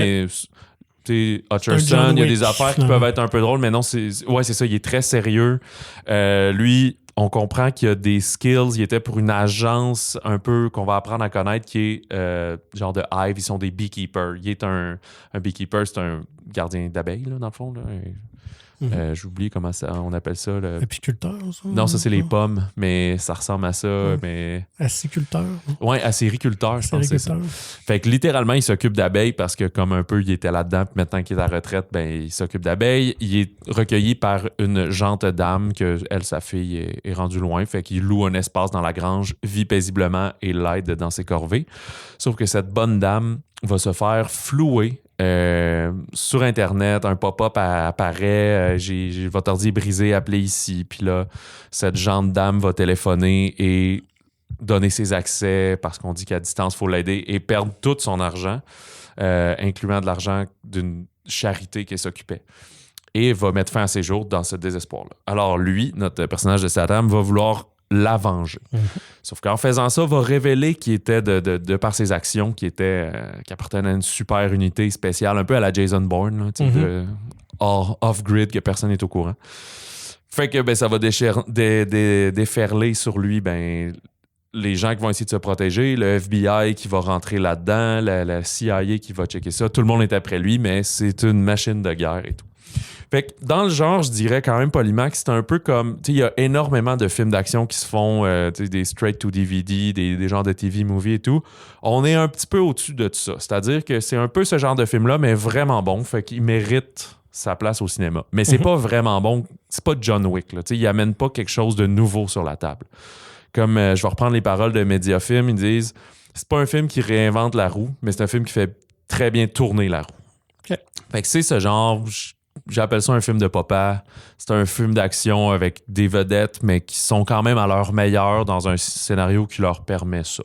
Hutcherson, il y a des affaires qui peuvent être un peu drôles, mais non, c'est ça, il est très sérieux. Lui, on comprend qu'il y a des skills. Il était pour une agence un peu qu'on va apprendre à connaître qui est genre de Hive. Ils sont des beekeepers. Il est un beekeeper, c'est un gardien d'abeilles, là, dans le fond. Là. J'oublie comment on appelle ça. Apiculteur, ça? Non, ça, c'est les pommes, mais ça ressemble à ça. Mais... Acériculteur. Oui, acériculteur, je pense que c'est ça. Fait que littéralement, il s'occupe d'abeilles parce que comme un peu, il était là-dedans, puis maintenant qu'il est à la retraite, ben, il s'occupe d'abeilles. Il est recueilli par une gente dame que elle, sa fille, est rendue loin. Fait qu'il loue un espace dans la grange, vit paisiblement et l'aide dans ses corvées. Sauf que cette bonne dame va se faire flouer sur Internet, un pop-up apparaît, j'ai votre ordi brisé, appelez ici. Puis là, cette gente dame va téléphoner et donner ses accès parce qu'on dit qu'à distance, il faut l'aider et perdre tout son argent, incluant de l'argent d'une charité qui s'occupait. Et va mettre fin à ses jours dans ce désespoir-là. Alors lui, notre personnage de cette dame, va vouloir la venger. Sauf qu'en faisant ça, va révéler qu'il était, de par ses actions, qui appartenait à une super unité spéciale, un peu à la Jason Bourne, là, off-grid, que personne n'est au courant. Fait que ben, ça va déferler sur lui les gens qui vont essayer de se protéger, le FBI qui va rentrer là-dedans, la CIA qui va checker ça. Tout le monde est après lui, mais c'est une machine de guerre et tout. Fait que dans le genre, je dirais quand même poliment que c'est un peu comme... Tu sais, il y a énormément de films d'action qui se font, des straight-to-DVD, des genres de TV-movie et tout. On est un petit peu au-dessus de tout ça. C'est-à-dire que c'est un peu ce genre de film-là, mais vraiment bon. Fait qu'il mérite sa place au cinéma. Mais c'est pas vraiment bon. C'est pas John Wick, là. Tu sais, il amène pas quelque chose de nouveau sur la table. Comme je vais reprendre les paroles de Mediafilm, ils disent c'est pas un film qui réinvente la roue, mais c'est un film qui fait très bien tourner la roue. Okay. Fait que c'est ce genre... J'appelle ça un film de papa. C'est un film d'action avec des vedettes, mais qui sont quand même à leur meilleur dans un scénario qui leur permet ça.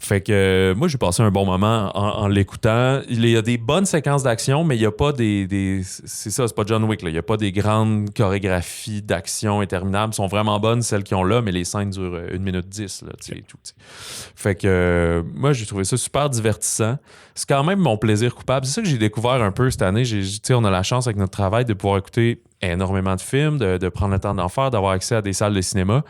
Fait que moi, j'ai passé un bon moment en l'écoutant. Il y a des bonnes séquences d'action, mais il n'y a pas c'est ça, c'est pas John Wick. Là. Il n'y a pas des grandes chorégraphies d'action interminables. Elles sont vraiment bonnes, celles qu'ils ont là, mais les scènes durent 1 minute 10. Là, et tout, fait que moi, j'ai trouvé ça super divertissant. C'est quand même mon plaisir coupable. C'est ça que j'ai découvert un peu cette année. On a la chance avec notre travail de pouvoir écouter énormément de films, de prendre le temps d'en faire, d'avoir accès à des salles de cinéma.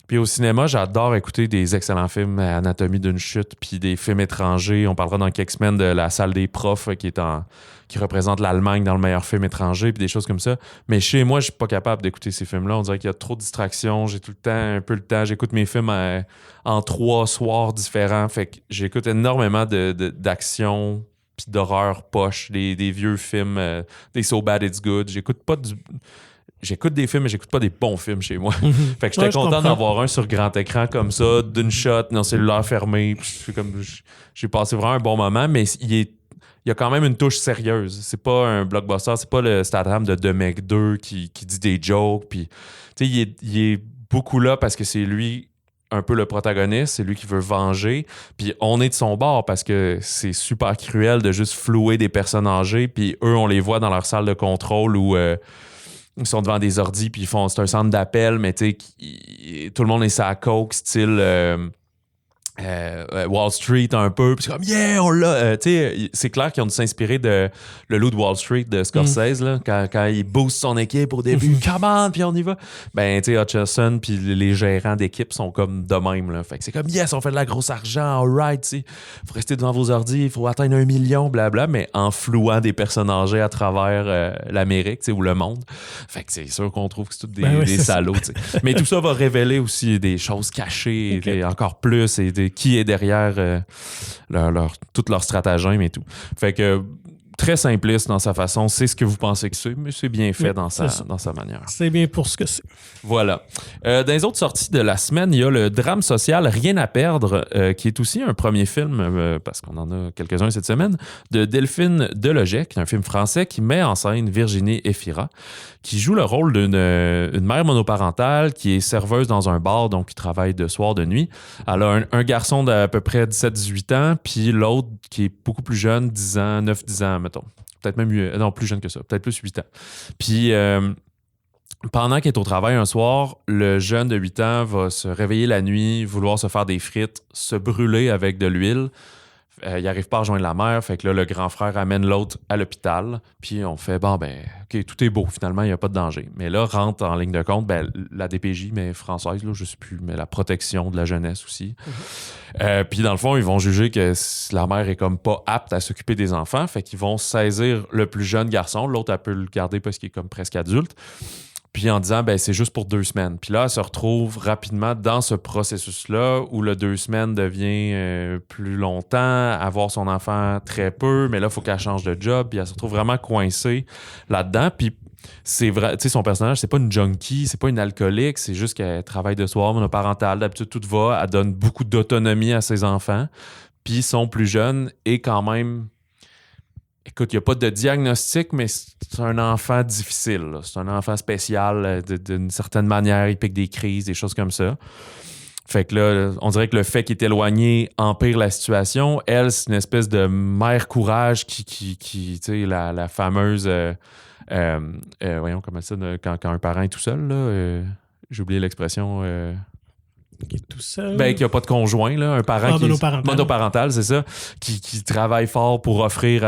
Puis au cinéma, j'adore écouter des excellents films, Anatomie d'une chute, puis des films étrangers. On parlera dans quelques semaines de La salle des profs qui représente l'Allemagne dans le meilleur film étranger, puis des choses comme ça. Mais chez moi, je suis pas capable d'écouter ces films-là. On dirait qu'il y a trop de distractions. J'ai tout le temps, un peu le temps. J'écoute mes films en 3 soirs différents. Fait que j'écoute énormément d'action puis d'horreur poche, des vieux films, des So Bad It's Good. J'écoute des films, mais j'écoute pas des bons films chez moi. Fait que j'étais content d'avoir un sur grand écran comme ça, d'une shot, dans le cellulaire fermé. J'ai passé vraiment un bon moment, mais il y a quand même une touche sérieuse. C'est pas un blockbuster, c'est pas le Statham de The Meg 2 qui dit des jokes. Puis, il est beaucoup là parce que c'est lui un peu le protagoniste, c'est lui qui veut venger. Puis on est de son bord parce que c'est super cruel de juste flouer des personnes âgées. Puis eux, on les voit dans leur salle de contrôle où... ils sont devant des ordis, puis c'est un centre d'appel, mais tu sais, tout le monde est sur la coke, style Wall Street un peu, puis c'est comme yeah, on l'a. Tu sais, c'est clair qu'ils ont dû s'inspirer de Le Loup de Wall Street de Scorsese, là, quand il booste son équipe au début, come on, puis on y va. Ben, tu sais, Hutcherson, puis les gérants d'équipe sont comme de même, là. Fait que c'est comme yes, on fait de la grosse argent, alright, tu sais. Faut rester devant vos ordis, il faut atteindre 1 million, blabla, mais en flouant des personnes âgées à travers l'Amérique, tu sais, ou le monde. Fait que c'est sûr qu'on trouve que c'est tous des salauds, tu sais. Mais tout ça va révéler aussi des choses cachées, et encore plus, et qui est derrière tout leur stratagème et tout. Fait que très simpliste dans sa façon, c'est ce que vous pensez que c'est, mais c'est bien fait dans sa manière. C'est bien pour ce que c'est. Voilà. Dans les autres sorties de la semaine, il y a le drame social Rien à perdre, qui est aussi un premier film, parce qu'on en a quelques-uns cette semaine, de Delphine Delogec, un film français qui met en scène Virginie Efira, qui joue le rôle d'une mère monoparentale qui est serveuse dans un bar, donc qui travaille de soir, de nuit. Elle a un garçon d'à peu près 17-18 ans, puis l'autre qui est beaucoup plus jeune, 9-10 ans, mettons. Peut-être même non, plus jeune que ça, peut-être plus 8 ans. Puis pendant qu'elle est au travail un soir, le jeune de 8 ans va se réveiller la nuit, vouloir se faire des frites, se brûler avec de l'huile, Il n'arrive pas à rejoindre la mère, fait que là, le grand frère amène l'autre à l'hôpital, puis on fait, OK, tout est beau, finalement, il n'y a pas de danger. Mais là, rentre en ligne de compte, la DPJ, mais française, là, je ne sais plus, mais la protection de la jeunesse aussi. Puis dans le fond, ils vont juger que la mère est comme pas apte à s'occuper des enfants, fait qu'ils vont saisir le plus jeune garçon, l'autre, elle peut le garder parce qu'il est comme presque adulte. Puis en disant, c'est juste pour 2 semaines. Puis là, elle se retrouve rapidement dans ce processus-là où le 2 semaines devient plus longtemps, avoir son enfant très peu, mais là, il faut qu'elle change de job. Puis elle se retrouve vraiment coincée là-dedans. Puis c'est vrai, tu sais, son personnage, c'est pas une junkie, c'est pas une alcoolique, c'est juste qu'elle travaille de soir, monoparentale, d'habitude, tout va. Elle donne beaucoup d'autonomie à ses enfants. Puis son plus jeune est quand même... Écoute, il n'y a pas de diagnostic, mais c'est un enfant difficile. Là. C'est un enfant spécial. D'une certaine manière, il pique des crises, des choses comme ça. Fait que là, on dirait que le fait qu'il est éloigné empire la situation. Elle, c'est une espèce de mère courage qui tu sais, la fameuse... voyons, comment ça, quand un parent est tout seul, là, j'ai oublié l'expression... Qui est tout seul. Qui n'a pas de conjoint, là, un parent qui est monoparental, c'est ça, qui travaille fort pour offrir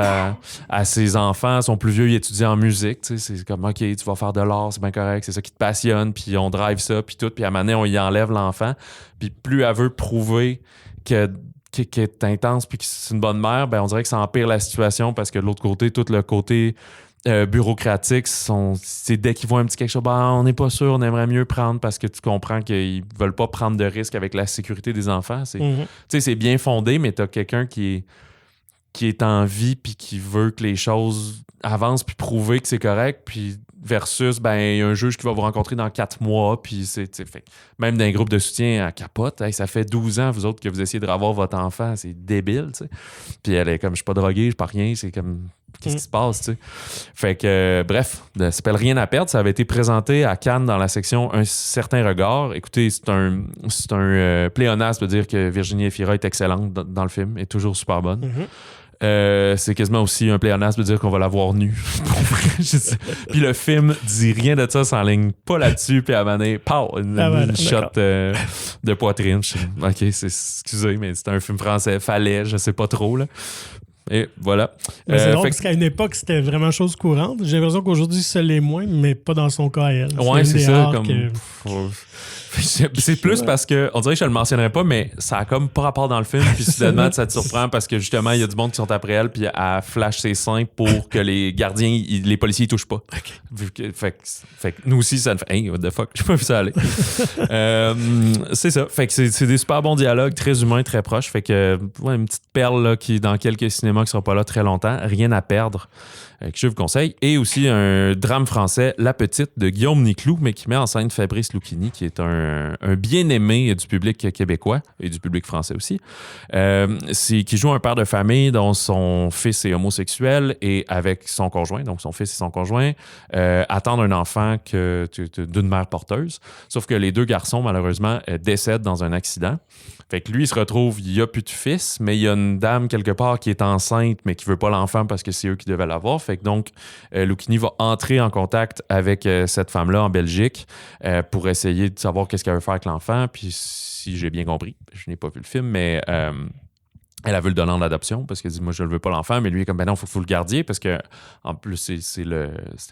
à ses enfants. Son plus vieux, il étudie en musique. C'est comme, OK, tu vas faire de l'art, c'est bien correct, c'est ça qui te passionne, puis on drive ça, puis tout. Puis à un moment donné, on y enlève l'enfant. Puis plus elle veut prouver qu'elle est intense puis que c'est une bonne mère, on dirait que ça empire la situation parce que de l'autre côté, tout le côté... bureaucratiques, c'est dès qu'ils voient un petit quelque chose, on n'est pas sûr, on aimerait mieux prendre parce que tu comprends qu'ils veulent pas prendre de risques avec la sécurité des enfants. C'est bien fondé, mais tu as quelqu'un qui est en vie puis qui veut que les choses avancent puis prouver que c'est correct, puis versus, il y a un juge qui va vous rencontrer dans 4 mois, puis même dans un groupe de soutien à capote, ça fait 12 ans, vous autres, que vous essayez de revoir votre enfant, c'est débile, t'sais. Puis elle est comme, je suis pas drogué, je suis pas rien, c'est comme, qu'est-ce qui se passe, tu sais? Fait que, bref, ça s'appelle Rien à perdre, ça avait été présenté à Cannes dans la section Un certain regard. Écoutez, c'est un pléonasme de dire que Virginie Efira est excellente dans le film, est toujours super bonne. C'est quasiment aussi un pléonasme de dire qu'on va la voir nue. Puis le film dit rien de ça, s'enligne pas là-dessus, puis à un moment donné, une shot de poitrine. OK, excusez, mais c'est un film français, fallait, je sais pas trop, là. Et voilà. Mais c'est drôle parce qu'à une époque, c'était vraiment chose courante. J'ai l'impression qu'aujourd'hui, ça l'est moins, mais pas dans son cas à elle. Ouais, c'est ça. C'est plus parce que, on dirait que je le mentionnerais pas, mais ça a comme pas rapport dans le film, puis soudainement, ça te surprend parce que justement, il y a du monde qui sont après elle, puis elle flash ses seins pour que les gardiens, les policiers, ils touchent pas. Okay. Fait que nous aussi, ça nous fait, hey, what the fuck, j'ai pas vu ça aller. C'est ça. Fait que c'est des super bons dialogues, très humains, très proches. Fait que, une petite perle là, qui, dans quelques cinémas qui sera pas là très longtemps, Rien à perdre. Que je vous conseille. Et aussi un drame français, La Petite, de Guillaume Niclou, mais qui met en scène Fabrice Lucchini, qui est un bien-aimé du public québécois et du public français aussi. Qui joue un père de famille dont son fils est homosexuel et avec son conjoint, donc son fils et son conjoint, attendent un enfant d'une mère porteuse. Sauf que les 2 garçons, malheureusement, décèdent dans un accident. Fait que lui, il se retrouve, il n'y a plus de fils, mais il y a une dame quelque part qui est enceinte, mais qui ne veut pas l'enfant parce que c'est eux qui devaient l'avoir. Fait que donc, Lucchini va entrer en contact avec cette femme-là en Belgique pour essayer de savoir qu'est-ce qu'elle veut faire avec l'enfant. Puis si j'ai bien compris, je n'ai pas vu le film, mais elle a vu le donner en adoption parce qu'elle dit, moi, je ne veux pas l'enfant. Mais lui, il est comme, non, il faut que vous le gardiez parce que en plus, c'était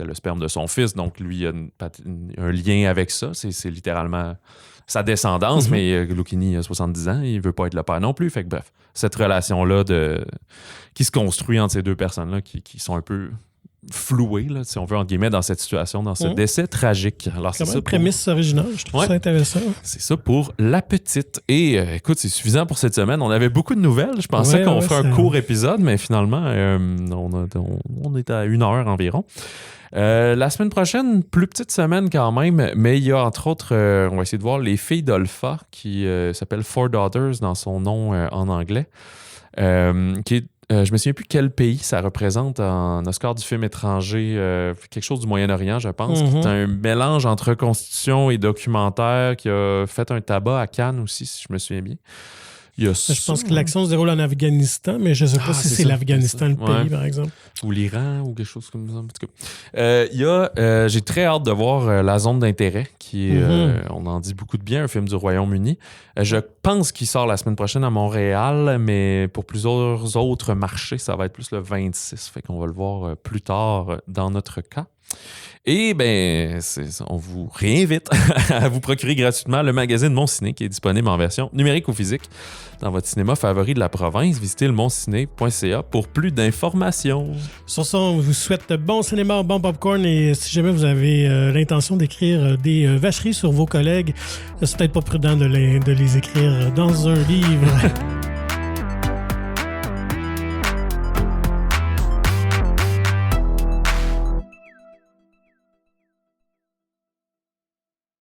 le sperme de son fils. Donc, lui, il a un lien avec ça. C'est littéralement... sa descendance, mais Lucchini a 70 ans, il veut pas être le père non plus. Fait que bref, cette relation-là qui se construit entre ces 2 personnes-là qui sont un peu flouées, là, si on veut, entre guillemets, dans cette situation, dans ce décès tragique. Alors, c'est ça. Prémisse originale, je trouve ça intéressant. C'est ça pour La Petite. Et écoute, c'est suffisant pour cette semaine. On avait beaucoup de nouvelles. Je pensais qu'on ferait un court épisode, mais finalement, on est à 1 heure environ. La semaine prochaine, plus petite semaine quand même, mais il y a entre autres, on va essayer de voir Les Filles d'Olpha, qui s'appelle Four Daughters dans son nom en anglais, qui est, je me souviens plus quel pays ça représente en Oscar du film étranger, quelque chose du Moyen-Orient, je pense. C'est un mélange entre reconstitution et documentaire qui a fait un tabac à Cannes aussi, si je me souviens bien. Il y a Je pense que l'action se déroule en Afghanistan, mais je ne sais pas si c'est l'Afghanistan le pays, par exemple. Ou l'Iran, ou quelque chose comme ça. En tout cas, j'ai très hâte de voir La Zone d'intérêt, qui est, on en dit beaucoup de bien, un film du Royaume-Uni. Je pense qu'il sort la semaine prochaine à Montréal, mais pour plusieurs autres marchés, ça va être plus le 26. Fait qu'on va le voir plus tard dans notre cas. Et on vous réinvite à vous procurer gratuitement le magazine Mon Ciné, qui est disponible en version numérique ou physique dans votre cinéma favori de la province. Visitez le monciné.ca pour plus d'informations. Sur ça, on vous souhaite bon cinéma, bon popcorn, et si jamais vous avez l'intention d'écrire des vacheries sur vos collègues, c'est peut-être pas prudent de les écrire dans un livre.